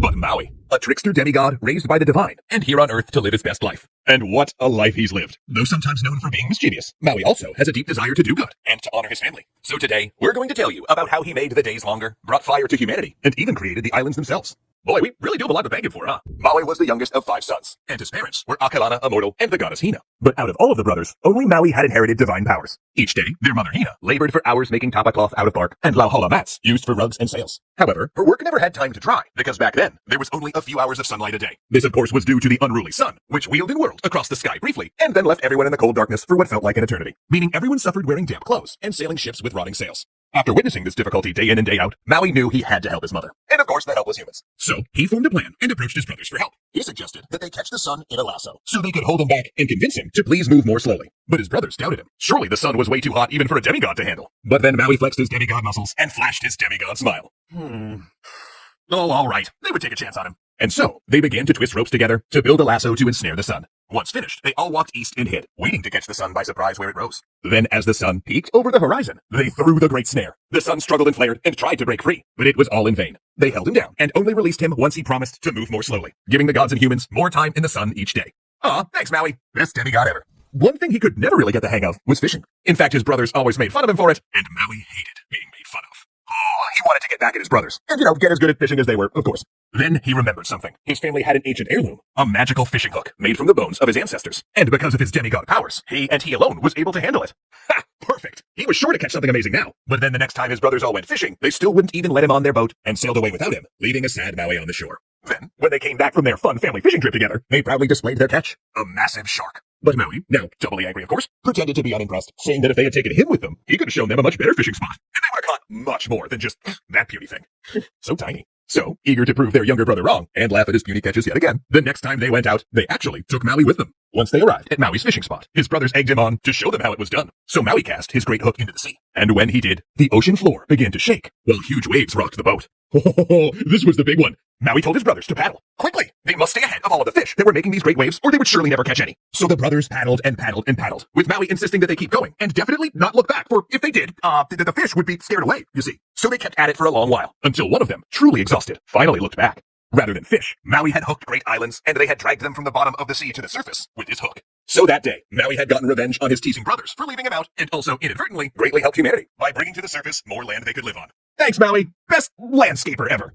but Maui, a trickster demigod raised by the divine, and here on Earth to live his best life. And what a life he's lived. Though sometimes known for being mischievous, Maui also has a deep desire to do good and to honor his family. So today, we're going to tell you about how he made the days longer, brought fire to humanity, and even created the islands themselves. Boy, we really do have a lot to thank him for, huh? Maui was the youngest of 5 sons, and his parents were Akalana, Immortal, and the goddess Hina. But out of all of the brothers, only Maui had inherited divine powers. Each day, their mother Hina labored for hours making tapa cloth out of bark and lauhala mats used for rugs and sails. However, her work never had time to dry, because back then, there was only a few hours of sunlight a day. This, of course, was due to the unruly sun, which wheeled and whirled across the sky briefly, and then left everyone in the cold darkness for what felt like an eternity, meaning everyone suffered wearing damp clothes and sailing ships with rotting sails. After witnessing this difficulty day in and day out, Maui knew he had to help his mother. And of course, the help was humans. So, he formed a plan and approached his brothers for help. He suggested that they catch the sun in a lasso, so they could hold him back and convince him to please move more slowly. But his brothers doubted him. Surely the sun was way too hot even for a demigod to handle. But then Maui flexed his demigod muscles and flashed his demigod smile. Oh, all right. They would take a chance on him. And so, they began to twist ropes together to build a lasso to ensnare the sun. Once finished, they all walked east and hid, waiting to catch the sun by surprise where it rose. Then, as the sun peaked over the horizon, they threw the great snare. The sun struggled and flared and tried to break free, but it was all in vain. They held him down and only released him once he promised to move more slowly, giving the gods and humans more time in the sun each day. Aw, thanks, Maui. Best demigod ever. One thing he could never really get the hang of was fishing. In fact, his brothers always made fun of him for it, and Maui hated being made fun of. He wanted to get back at his brothers, and, get as good at fishing as they were, of course. Then he remembered something. His family had an ancient heirloom, a magical fishing hook made from the bones of his ancestors. And because of his demigod powers, he alone was able to handle it. Ha! Perfect! He was sure to catch something amazing now. But then the next time his brothers all went fishing, they still wouldn't even let him on their boat and sailed away without him, leaving a sad Maui on the shore. Then, when they came back from their fun family fishing trip together, they proudly displayed their catch, a massive shark. But Maui, now doubly angry of course, pretended to be unimpressed, saying that if they had taken him with them, he could have shown them a much better fishing spot, and they would have caught much more than just that puny thing. So tiny. So, eager to prove their younger brother wrong, and laugh at his puny catches yet again, the next time they went out, they actually took Maui with them. Once they arrived at Maui's fishing spot, his brothers egged him on to show them how it was done. So Maui cast his great hook into the sea, and when he did, the ocean floor began to shake, while huge waves rocked the boat. Oh, this was the big one. Maui told his brothers to paddle. Quickly! They must stay ahead of all of the fish that were making these great waves, or they would surely never catch any. So the brothers paddled and paddled and paddled, with Maui insisting that they keep going, and definitely not look back, for if they did, the fish would be scared away, you see. So they kept at it for a long while, until one of them, truly exhausted, finally looked back. Rather than fish, Maui had hooked great islands, and they had dragged them from the bottom of the sea to the surface with his hook. So that day, Maui had gotten revenge on his teasing brothers for leaving him out, and also inadvertently greatly helped humanity by bringing to the surface more land they could live on. Thanks, Maui! Best landscaper ever!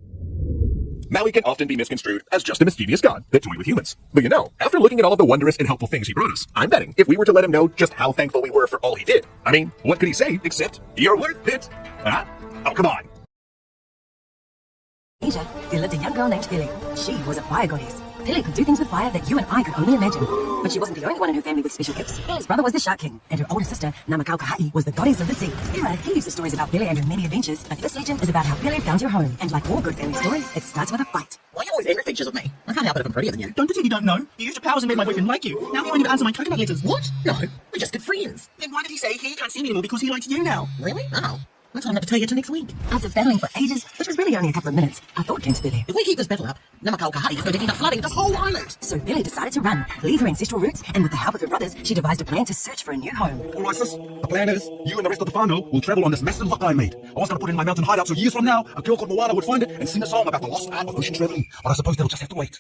Maui can often be misconstrued as just a mischievous god that toyed with humans. But after looking at all of the wondrous and helpful things he brought us, I'm betting if we were to let him know just how thankful we were for all he did, what could he say except, "You're worth it"? Huh? Oh, come on. Asia, there lived a young girl named Pele. She was a fire goddess. Pele could do things with fire that you and I could only imagine. But she wasn't the only one in her family with special gifts. Pele's brother was the Shark King, and her older sister, Namakaukaha'i, was the goddess of the sea. Anyway, he used the stories about Pele and her many adventures, but this legend is about how Pele found her home. And like all good family stories, it starts with a fight. Why are you always angry features of me? I can't help it if I'm prettier than you. Don't pretend you don't know. You used your powers and made my boyfriend like you. Now he won't even answer my coconut letters. What? No, we're just good friends. Then why did he say he can't see me anymore because he likes you now? Really? Oh. I told him not to tell you till next week. After battling for ages, which was really only a couple of minutes, a thought came to Billy. If we keep this battle up, Namakau Kahati is going to end up flooding the whole island. So Billy decided to run, leave her ancestral roots, and with the help of her brothers, she devised a plan to search for a new home. All right, sis. The plan is, you and the rest of the whānau will travel on this massive hook I made. I was going to put it in my mountain hideout so years from now, a girl called Moana would find it and sing a song about the lost art of ocean traveling. But I suppose they'll just have to wait.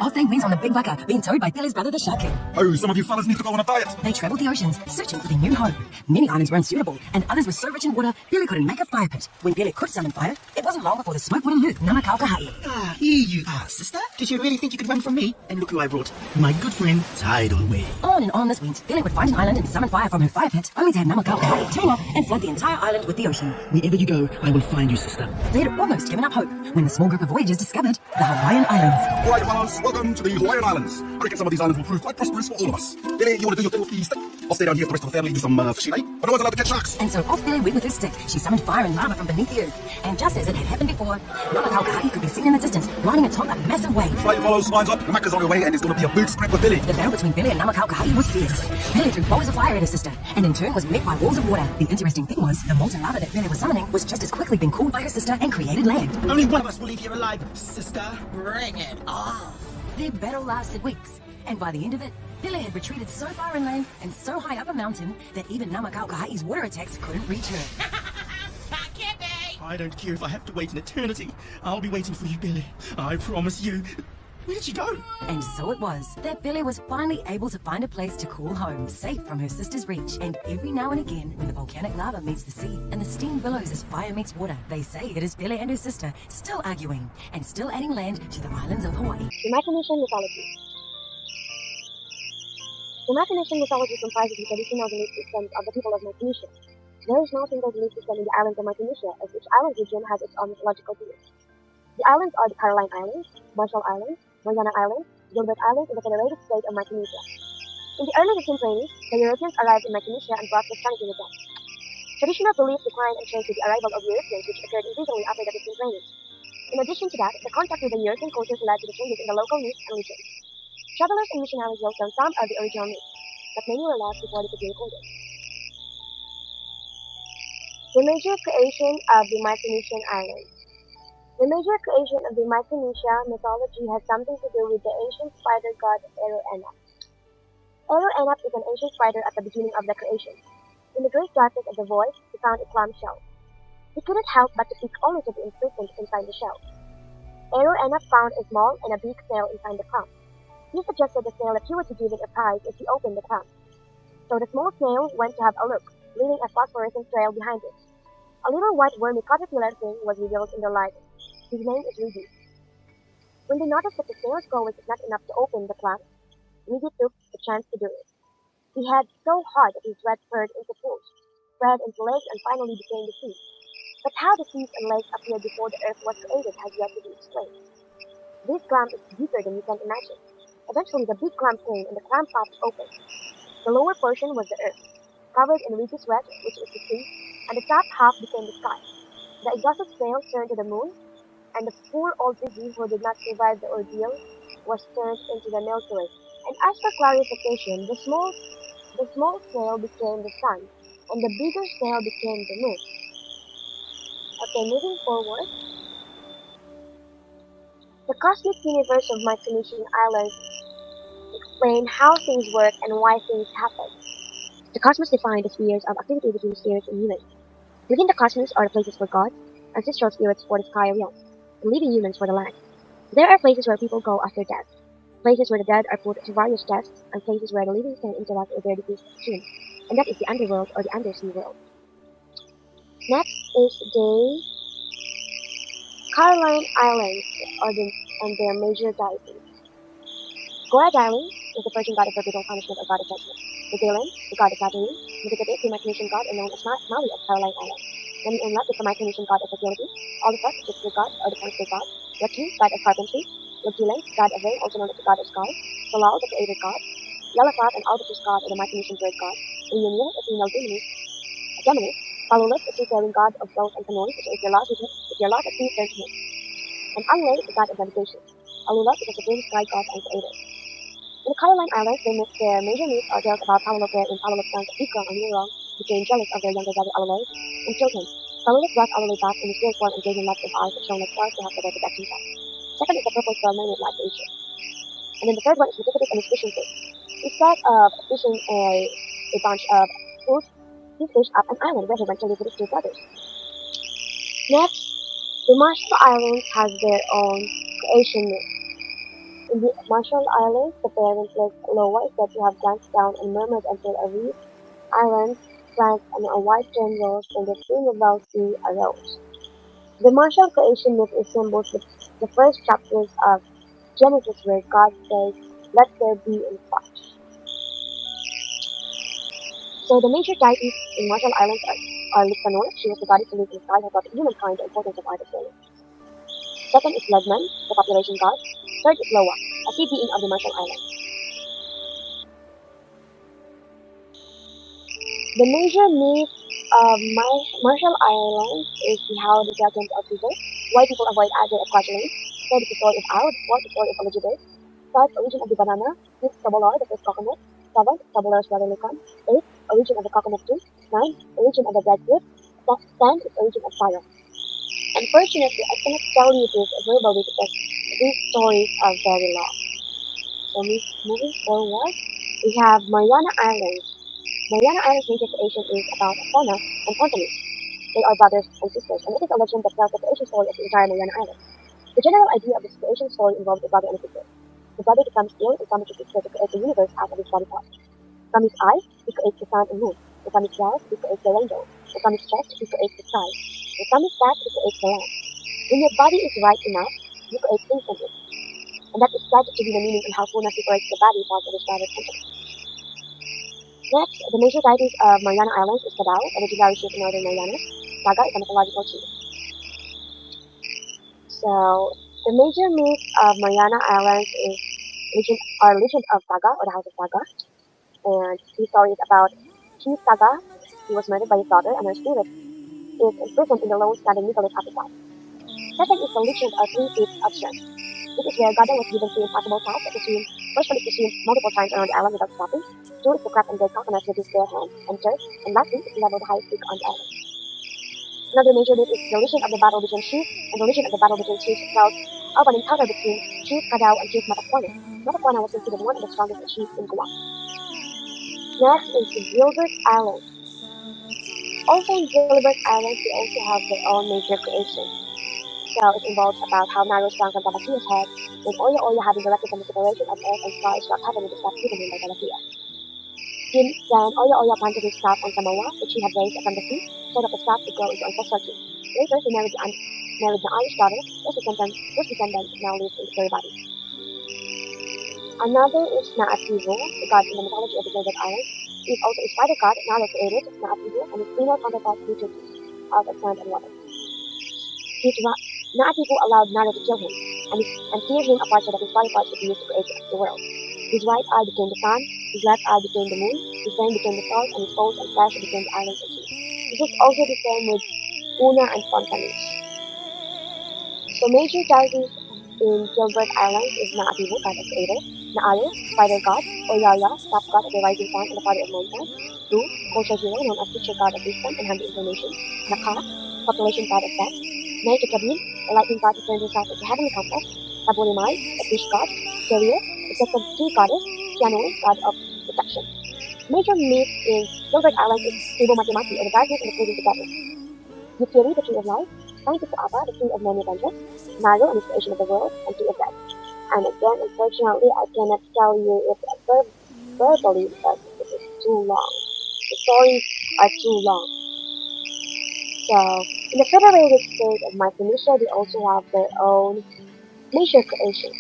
Off they went on the big waka, being towed by Billy's brother, the Shark King. Oh, some of you fellas need to go on a diet. They traveled the oceans, searching for their new home. Many islands were unsuitable, and others were so rich in water, Billy couldn't make a fire pit. When Billy could summon fire, it wasn't long before the smoke would alert Namakaukaha'i. Ah, here you are, sister. Did you really think you could run from me? And look who I brought. My good friend, Tidal Wave. On and on this went. Billy would find an island and summon fire from her fire pit, only to have Namakaukaha'i turn up and flood the entire island with the ocean. Wherever you go, I will find you, sister. They had almost given up hope when the small group of voyagers discovered the Hawaiian Islands. All right, fellas, welcome to the Hawaiian Islands. I reckon some of these islands will prove quite prosperous for all of us. Billy, you want to do your thing with the stick? I'll stay down here for the rest of the family and do some fishing, eh? But no one's allowed to catch sharks. And so off Billy went with her stick. She summoned fire and lava from beneath the earth. And just as it had happened before, Namakaukaha'i could be seen in the distance, riding atop a massive wave. Right, fellas, lines up. The Macca's on her way and there's going to be a big scrap with Billy. The battle between Billy and Namakaukaha'i was fierce. Billy threw bolts of fire at her sister, and in turn was met by walls of water. The interesting thing was, the molten lava that Billy was summoning was just as quickly being cooled by her sister and created land. Only one of us will leave here alive, sister. Bring it on. Their battle lasted weeks, and by the end of it, Billy had retreated so far inland and so high up a mountain that even Namakaukaha'i's water attacks couldn't reach her. I don't care if I have to wait an eternity. I'll be waiting for you, Billy. I promise you. Where did she go? And so it was that Billy was finally able to find a place to call home, safe from her sister's reach. And every now and again, when the volcanic lava meets the sea and the steam billows as fire meets water, they say it is Billy and her sister still arguing and still adding land to the islands of Hawaii. The Micronesian mythology. The Micronesian mythology comprises the traditional belief systems of the people of Micronesia. There is no single belief system in the islands of Micronesia, as each island region has its own mythological beliefs. The islands are the Caroline Islands, Marshall Islands, Mariana Islands, Gilbert Islands, and the Federated State of Micronesia. In the early 1920s, the Europeans arrived in Micronesia and brought Christianity with them. Traditional beliefs declined and changed with the arrival of Europeans, which occurred increasingly after the 1520s. In addition to that, the contact with the European cultures led to the changes in the local myths and legends. Travelers and missionaries wrote down some of the original myths, but many were lost before they could be recorded. The major creation of the Micronesian Islands. The major creation of the Micronesia mythology has something to do with the ancient spider god Eru-Enap. Eru-Enap is an ancient spider at the beginning of the creation. In the great darkness of the void, he found a clamshell. He couldn't help but to seek only to be imprisoned inside the shell. Eru-Enap found a small and a big snail inside the clam. He suggested the snail that he would be given a prize if he opened the clam. So the small snail went to have a look, leaving a phosphorescent trail behind it. A little white wormy caterpillar thing was revealed in the light. His name is Ruby. When they noticed that the snail's goal was not enough to open the clam, Ruby took the chance to do it. He had so hard that his sweat poured into pools, spread into lakes, and finally became the sea. But how the seas and lakes appeared before the earth was created has yet to be explained. This clam is deeper than you can imagine. Eventually, the big clam came and the clam popped open. The lower portion was the earth, covered in Ruby's sweat, which is the sea, and the top half became the sky. The exhausted snail turned to the moon, and the poor old Ruby, who did not survive the ordeal, was turned into the Milky Way. And as for clarification, the small snail became the sun, and the bigger snail became the moon. Okay, moving forward. The cosmic universe of Micronesian Islands explain how things work and why things happen. The cosmos defines the spheres of activity between spirits and humans. Within the cosmos are the places for gods, ancestral spirits for the sky realm, and living humans for the land. There are places where people go after death, places where the dead are put to various tests, and places where the living can interact with their deceased kin, and that is the underworld or the undersea world. Next is the Caroline Islands and their major deities. Gorad Island is the Persian god of perpetual punishment or god of judgment. Magellan, the god of flattery. Mitigated, the Micronesian god and known as Maui of Caroline Island. Nani-Umlat is the Micronesian god of fertility. Aldefus, the trickster god or the prankster god. Laki, god of carpentry. Lagilan, god of rain, also known as the god of sky. Salal, the creator god. Yalafat, an albatross god or the Micronesian bird god. Reunion, a female Gemini. Palulis, the seafaring god of boats and canoes, which is your lost at sea, turn to him. And Anle, the god of navigation. Alulat is the supreme sky god and creator. In the Caroline Islands, their major myths are tales about Paolo wherein Paolo sons Ikram and Nurong became jealous of their younger brother Alaloy and killed him. Colorless glass all the way back in its pure form and gazing lots of eyes that shone like stars to help the protection test. Second is the purple pearl mermaid like Asia. And then the third one is ubiquitous and its fishing food. Instead of fishing a bunch of foods, he fished up an island where he went to live with his two brothers. Next, the Marshall Islands has their own creation myth. In the Marshall Islands, the parent lake Loa is said to have glanced down and murmured until a reef island flanked and a white tern rose when the stream about sea arose. The Marshall creation myth resembles the first chapters of Genesis where God says, "Let there be," and such. So the major deities in Marshall Islands are Licanor, she was the goddess who lived in the sky who taught humankind the importance of art and sailing. Second is Legman, the population god. Third is Loa, a sea being of the Marshall Islands. The major myth of Marshall Islands is the how the legend of people, why people avoid agile at quadrants. Third is the story of Oud, fourth, the story of Elizabeth. Fifth, origin of the banana. Sixth, Tabolar, the first coconut. Seventh, Tabolar's brother Lucan. Eighth, origin of the coconut tree. Ninth, origin of the breadfruit. Tenth is origin of fire. Unfortunately, I cannot tell you this verbally because these stories are very long. So moving forward, we have Mariana Islands. Mariana Islands major creation is about Athena and Pontonese. They are brothers and sisters, and it is a legend that tells the creation story of the entire Mariana Islands. The general idea of this creation story involves a brother and a sister. The brother becomes ill and summons his sister to create the universe out of his body parts. From his eyes, he creates the sun and moon. And from his claws, he creates the rainbow. And from his chest, he creates the sky. And from his back, he creates the land. When your body is right enough, you create instantly. And that is said to be the meaning in how Puna separates the body parts of his father's entity. Next, the major deities of Mariana Islands is Kadao, a legendary ship in northern Marianas. Saga is a mythological chief. So, the major myth of Mariana Islands is legend of Saga, or the House of Saga. And the story is about Chief Saga. He was murdered by his daughter, and her spirit is imprisoned in the lone standing megalithic habitat. Second is the legend of three feet of strength. This is where Gada was given three impossible tasks to swim. First one is to swim multiple times around the island without stopping. Two is to crack and break coconuts with his bare hands. And third, and lastly, is to level the highest peak on the island. Another major myth is the legend of the battle between Chief, and the legend of the battle between Chiefs tells of an encounter between Chief Kadao and Chief Matakwana. Matakwana was considered one of the strongest chiefs in Guam. Next is the Gilbert Island. Also in Gilbert Island, they also have their own major creation. So it involves about how Naru sprang from Tabakia's head, when Oya Oya having directed from the separation of earth and sky struck heaven with the staff given him by Tabakia. Then Oya Oya planted his staff on Samoa, which he had raised from the sea, so that the staff could grow into ancestral tree. Later, he married the Irish daughter, whose descendants now live in the Kiribati. Another is Naativo, the god in the mythology of the Gilbert Islands. He is also a spider god. Naru created Naativo and his female counterpart Futuki out of sand and water. Naativo allowed Naru to kill him and tear him apart so that his body parts could be used to create the world. His right eye became the sun, his left eye became the moon, his brain became the stars, and his bones and flesh became the islands and seas. This is also the same with Puna and Fontanes. The major deities in Gilbert Islands is Naativo, god of creator, Naaru, spider god, Oyaya, top god of the rising sun and the father of mankind, Du, culture hero known as teacher god of wisdom and handy information, Naka, population god of death, Nay Kikabin, the lightning god who turned himself into heavenly compass, Taburimai, the fish god, Serio, the second sea goddess, Tianoi, god of protection. Major myth in Gilbert Islands is Tibo Matimati, or the darkness and the fusing together. Yukiri, the tree of life, Scientist Abba, the tree of many adventures, Naru, and the creation of the world, and tree of death. And again, unfortunately, I cannot tell you it verbally because it is too long. The stories are too long. So, in the federated state of Micronesia, they also have their own major creation.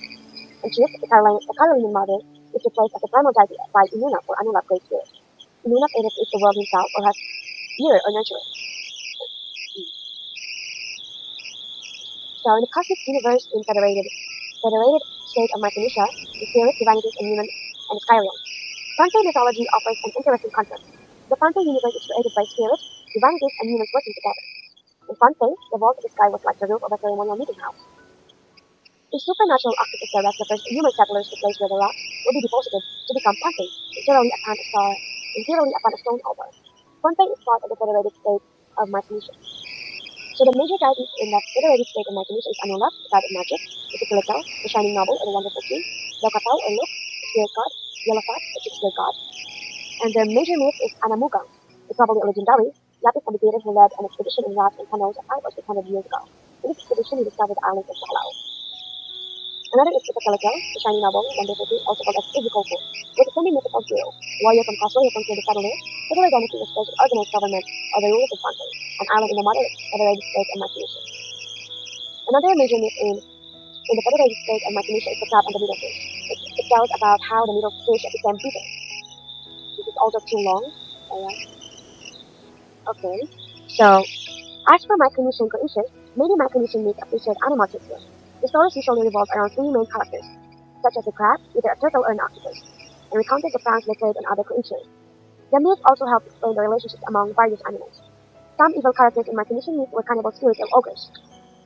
And Chief, the Carolinian mother, is replaced as the primal deity by Inuna or Anula Great Spirit. Inuna either is the world himself or has ear or nurturer. So, in the cosmic universe in federated state of Micronesia, the spirits, divinities, and human and the Skyrian. Frontier mythology offers an interesting concept. The Frontier universe is created by spirits, divinities, and humans working together. In Frontier, the vault of the sky was like the roof of a ceremonial meeting house. A supernatural octopus directs the first human settlers to place where the rock will be deposited to become Ponte, literally upon a stone altar. Ponte is part of the federated state of Micronesia. So the major deities in the federated state of Micronesia is Anula, the god of magic, the Kilika, the shining noble or the wonderful king, Lokatau or Luk, the spirit god, Yelafat, the trickster god, and their major myth is Anamugang, the probably a legendary Lapis navigator who led an expedition in rafts and tunnels 5 or 600 years ago. In this expedition, he discovered the island of Salau. Another is Ipakalakel, the shining noble, wonderful king, also called as Izikoku, was a semi-mythical hero, warrior from Kaswa who conquered the settlement. The Federal dynasty was supposed to organize government or the rulers of Fantai, an island in the modern federated state of Micronesia. Another major myth in the federated state of Micronesia is the crab and the needlefish. It tells about how the needlefish became bitter. This is also too long. Alright. Okay. So, as for Micronesian creatures, many Micronesian myths appreciate animal systems. The stories usually revolve around three main characters, such as a crab, either a turtle or an octopus, and recounted the pranks they played on other creatures. The myths also help explain the relationships among various animals. Some evil characters in Micronesian myths were cannibal spirits or ogres,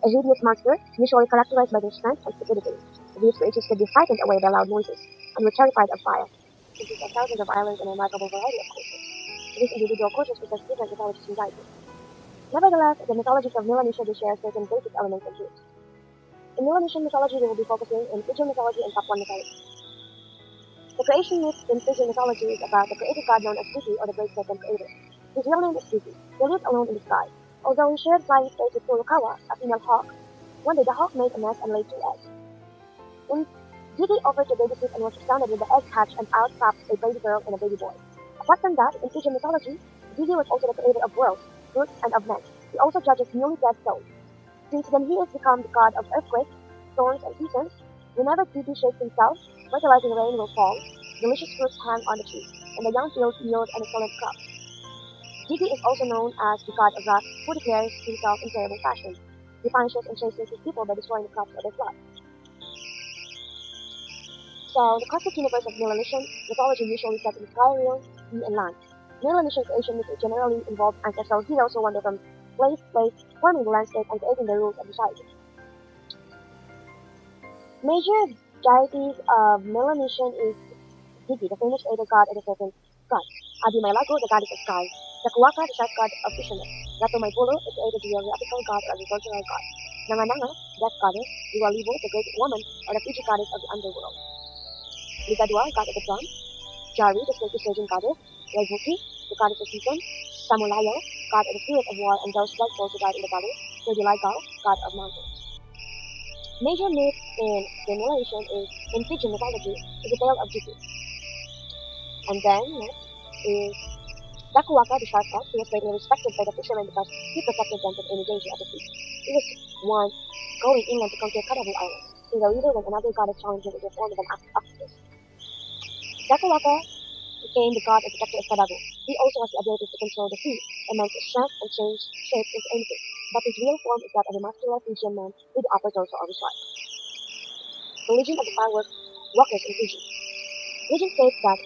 a hideous monster usually characterized by their strength and stupidity. These creatures could be frightened away by loud noises and were terrified of fire. Consist of thousands of islands and a remarkable variety of cultures. These individual cultures possess different mythologies and guides. Nevertheless, the mythologies of Melanesia do share certain basic elements and truths. In Melanesian mythology, we will be focusing on Fijian mythology and Papuan mythology. The creation myth in Fijian mythology is about the creative god known as Titi or the Great Serpent Creator. His real name is Titi. He lived alone in the sky. Although he shared flying space with Furukawa, a female hawk, one day the hawk made a nest and laid 2 eggs. When Titi offered to babysit and was astounded when the eggs hatched and out popped a baby girl and a baby boy. Apart from that, in Fijian mythology, Titi was also the creator of worlds, fruits, and of men. He also judges newly dead souls. Since then he has become the god of earthquakes, storms, and seasons, whenever Titi shakes himself, fertilizing rain will fall, delicious fruits hang on the trees, and the young fields yield an excellent crop. Titi is also known as the god of wrath, who declares himself in terrible fashion. He punishes and chases his people by destroying the crops of their flock. So, the cosmic universe of Melanesian mythology usually set in sky, realm, sea, and land. Melanesian creation myths generally involve ancestral heroes who wander from place to place, forming the landscape and creating the rules of society. Major deities of Melanesian is Gigi, the famous creator god of the serpent god. Abimaelago, the goddess of sky. Nakuaka, the shark god of fishermen. Ratu Maipulu is the geographical god or agricultural god. Nangananga, death goddess. Liwalivo, the great woman or the Fiji goddess of the underworld. Ligadua, god of the drum. Jari, the snake surgeon goddess. Waivuki, the goddess of season. Samulayo, god of the spirit of war and those dead souls who died in the battle. Sodilagal, god of mountains. Major myth in the Melanesian is in Fijian mythology is the tale of Gigi. And then next is Dakuwaka, the shark god, who was greatly respected by the fishermen because he protected them from any danger at the sea. He was once going inland to conquer Kadabu Island in the river when another goddess challenged him into the form of an octopus. Dakuwaka became the god and protector of Kadabu. He also has the ability to control the sea, immense strength, and change shapes into anything. But his real form is that of a muscular Fijian man with the upper torso of a shark. The legend of the firework walkers in Fiji. Legend states that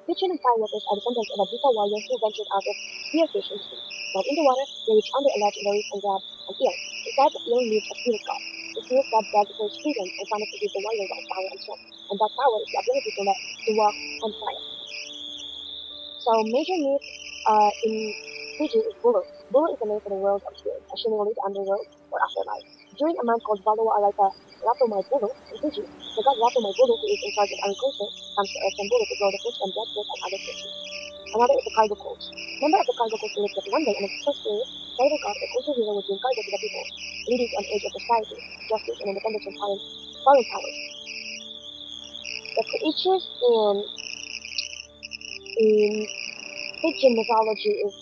Fijian fireworkers are descendants of a Bika warrior who ventured out of spearfish in the sea. While in the water, they reached under a ledge in the reef and grabbed an eel. Inside the eel lived a spirit god. The spirit god begged for his freedom and promised to give the warrior of power and strength. And that power is the ability to walk on fire. So major myth in Fiji is Bulu. Bulu is the name for the world of spirits, assumingly the underworld or afterlife. During a month called Valua Araita Ratumai Bulu in Fiji, the god Ratumai Bulu, who is in charge of agriculture, comes to earth from Bulu to grow the fruits and breadfruit and other creatures. Another is the cargo coach. Member of the cargo coach believes that one day an ancestral spirit, creator god, or culture hero would bring cargo to the people, leading to an age of prosperity, justice, and independence from foreign powers. The creatures in Fijian mythology is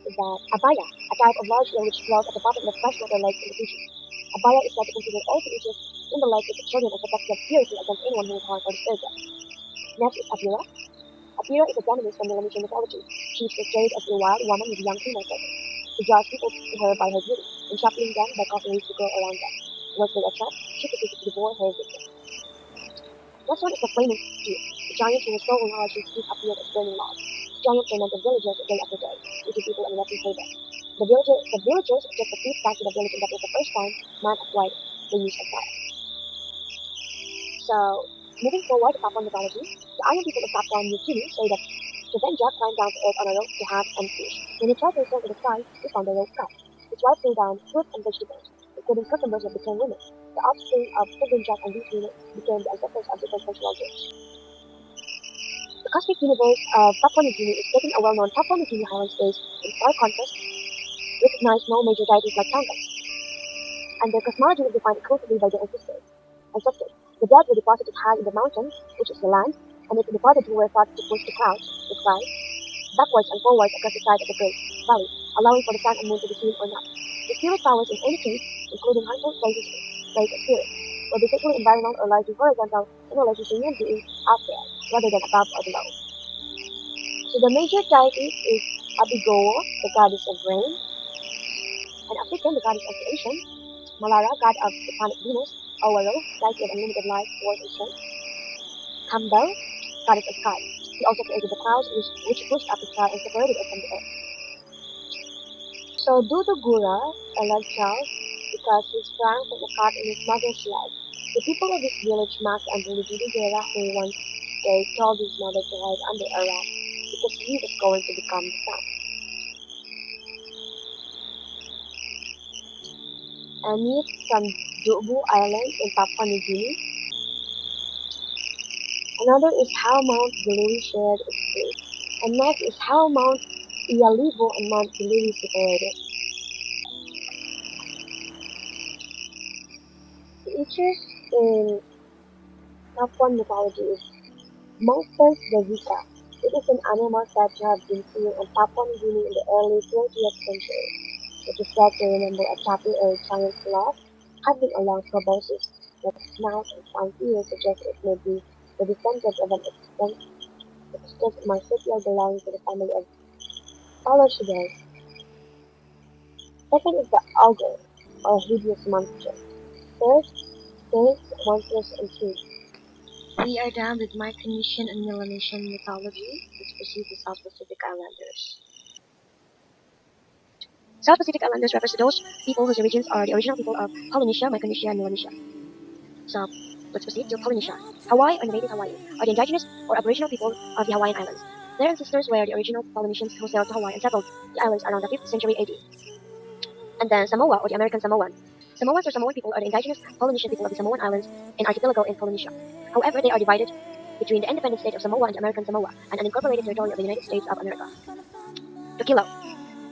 that Abaya, a type of large eel which dwells at the bottom of the freshwater lake in the Fiji. Abaya is said to consider all creatures in the lake its children and protect them fiercely against anyone who would harm or disturb them. Next is Apira. Apira is a demoness from Melanesian mythology. She is portrayed as a wild woman with young female servants. She draws people to her by her beauty, entrapping them by causing weeds to grow around them. Once they are trapped, she proceeds to devour her victim. Next one is the flaming deer. The giant who was so large his teeth appeared as burning logs. The giant tormented villagers day after day, eating people and wrecking havens. The villagers took the feast back to the village, and that was the first time man acquired the use of fire. So, moving forward to Papuan mythology, the island people of Papua New Guinea say that Kevenja climbed down to earth on a rope to have and fish. When he tried to return to the sky, he found the rope cut. His wife threw down fruit and vegetables, including cucumbers that became women. The offspring of Penguin Jack and these women became the ancestors of different cultural groups. The cosmic universe of Papua New Guinea is taking a well-known Papua New Guinea Highlands base in stark contrast, recognized no major deities like Tongan, and their cosmology is defined exclusively by their ancestors. The dead were deposited high in the mountains, which is the land, and its deposited were thought to push the clouds, the sky, backwards and forwards across the side of the great valley, allowing for the sun and moon to be seen or not. The spirit powers in any case, including harmful places of spirit, will be sexually environmental or largely horizontal in relation to human beings out there, rather than above or below. So the major deity is Abigowo, the goddess of rain, and African, the goddess of creation, Malara, god of the planet Venus, Owaro, deity of unlimited life, force, and strength, Kambel, goddess of sky. He also created the clouds which pushed up the sky and separated it from the earth. So Dudu Gura, a leg child, because he sprang from the cot in his mother's leg. The people of this village mocked and bullied Dudu Gura, who one day told his mother to hide under a rock because he was going to become the sun. A myth from Dubu Island in Papua New Guinea. Another is how Mount Bilui shared its base. And next is how Mount Ialivo and Mount Bilui separated. Creatures in Papuan mythology is Monsters Zika. It is an animal said to have been seen on Papua New Guinea in the early 20th century. It is said to remember a tapu or giant sloth having a long proboscis that snout and fine ears suggest it may be the descendant of an extinct marsupial belonging to the family of Palochidae. Second is the ogre, or hideous monster. Third, snakes, monsters, and trees. We are done with Micronesian and Melanesian mythology, which precedes the South Pacific Islanders. South Pacific Islanders refers to those people whose origins are the original people of Polynesia, Micronesia, and Melanesia. So, let's proceed to Polynesia. Hawaii, or invaded Hawaii, are the indigenous or aboriginal people of the Hawaiian Islands. Their ancestors were the original Polynesians who sailed to Hawaii and settled the islands around the 5th century AD. And then Samoa, or the American Samoans. Samoans or Samoan people are the indigenous Polynesian people of the Samoan Islands and archipelago in Polynesia. However, they are divided between the independent state of Samoa and American Samoa, an unincorporated territory of the United States of America. Tokilo.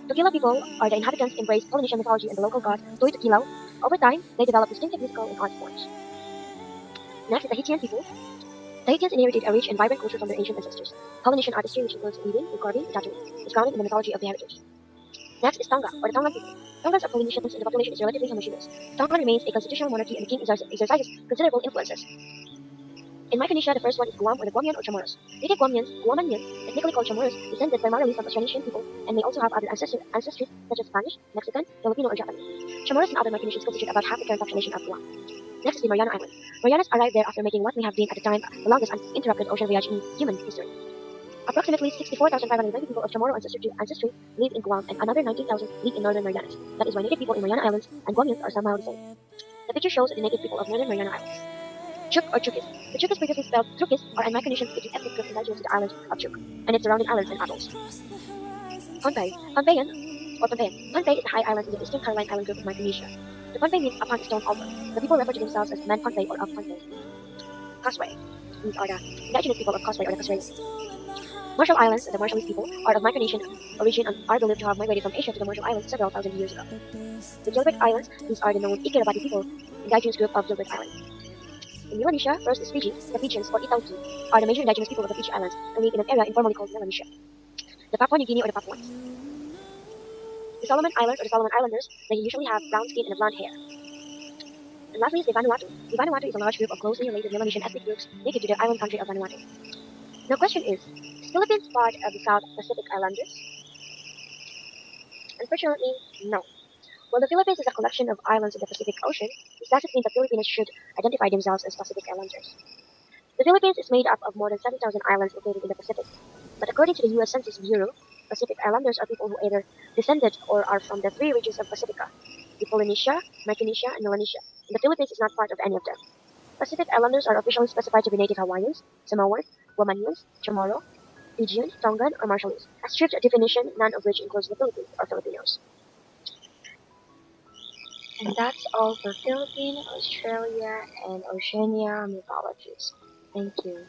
Tokilo people are the inhabitants embraced Polynesian mythology and the local god Tui Tokilo. Over time, they developed distinctive musical and art forms. Next is the Tahitian people. Tahitians inherited a rich and vibrant culture from their ancient ancestors. Polynesian artistry, which includes weaving, wood carving, and tattooing, is grounded in the mythology of the heritage. Next is Tonga, or the Tongan people. Tongans are Polynesians and the population is relatively homogeneous. Tonga remains a constitutional monarchy and the king exercises considerable influences. In Micronesia, the first one is Guam, or the Guamian or Chamorros. Native Guamanians, ethnically called Chamorros, descended primarily from Austronesian people and may also have other ancestries such as Spanish, Mexican, Filipino, or Japanese. Chamorros and other Micronesians constitute about half the current population of Guam. Next is the Mariana Islands. Marianas arrived there after making what may have been at the time the longest uninterrupted ocean voyage in human history. Approximately 64,590 people of Chamorro ancestry live in Guam and another 19,000 live in northern Marianas. That is why native people in Mariana Islands and Guamians are somehow the same. The picture shows the native people of northern Mariana Islands. Chuk or Chukis. The Chukis, previously spelled Trukis, are a Micronesian speaking ethnic group indigenous to the island of Chuk and its surrounding islands and atolls. Pohnpei. Pohnpeian or Pohnpeian. Pohnpei is a high island in the eastern Caroline Island group of Micronesia. The Pohnpei means upon a stone altar. The people refer to themselves as Man Pohnpei or of Pohnpei. Causeway. These are the indigenous people of Causeway or the Caucasoians. Marshall Islands, the Marshallese people, are of Micronesian origin and are believed to have migrated from Asia to the Marshall Islands several thousand years ago. The Gilbert Islands, these are the known Ikiribati people, indigenous group of Gilbert Island. In Melanesia, first is Fiji. The Fijians, or Itauki, are the major indigenous people of the Fiji Islands and live in an area informally called Melanesia. The Papua New Guinea or the Papuans. The Solomon Islands or the Solomon Islanders, they usually have brown skin and blonde hair. And lastly is the Vanuatu. The Vanuatu is a large group of closely related Melanesian ethnic groups native to the island country of Vanuatu. Now question is Philippines part of the South Pacific Islanders? Unfortunately, no. While the Philippines is a collection of islands in the Pacific Ocean, this doesn't mean that Filipinos should identify themselves as Pacific Islanders. The Philippines is made up of more than 7,000 islands located in the Pacific. But according to the U.S. Census Bureau, Pacific Islanders are people who either descended or are from the three regions of Pacifica, the Polynesia, Micronesia, and Melanesia. And the Philippines is not part of any of them. Pacific Islanders are officially specified to be native Hawaiians, Samoans, Guamanians, Chamorro, Fijian, Tongan, or Marshallese. A strict definition, none of which includes the Philippines or Filipinos. And that's all for Philippine, Australia, and Oceania mythologies. Thank you.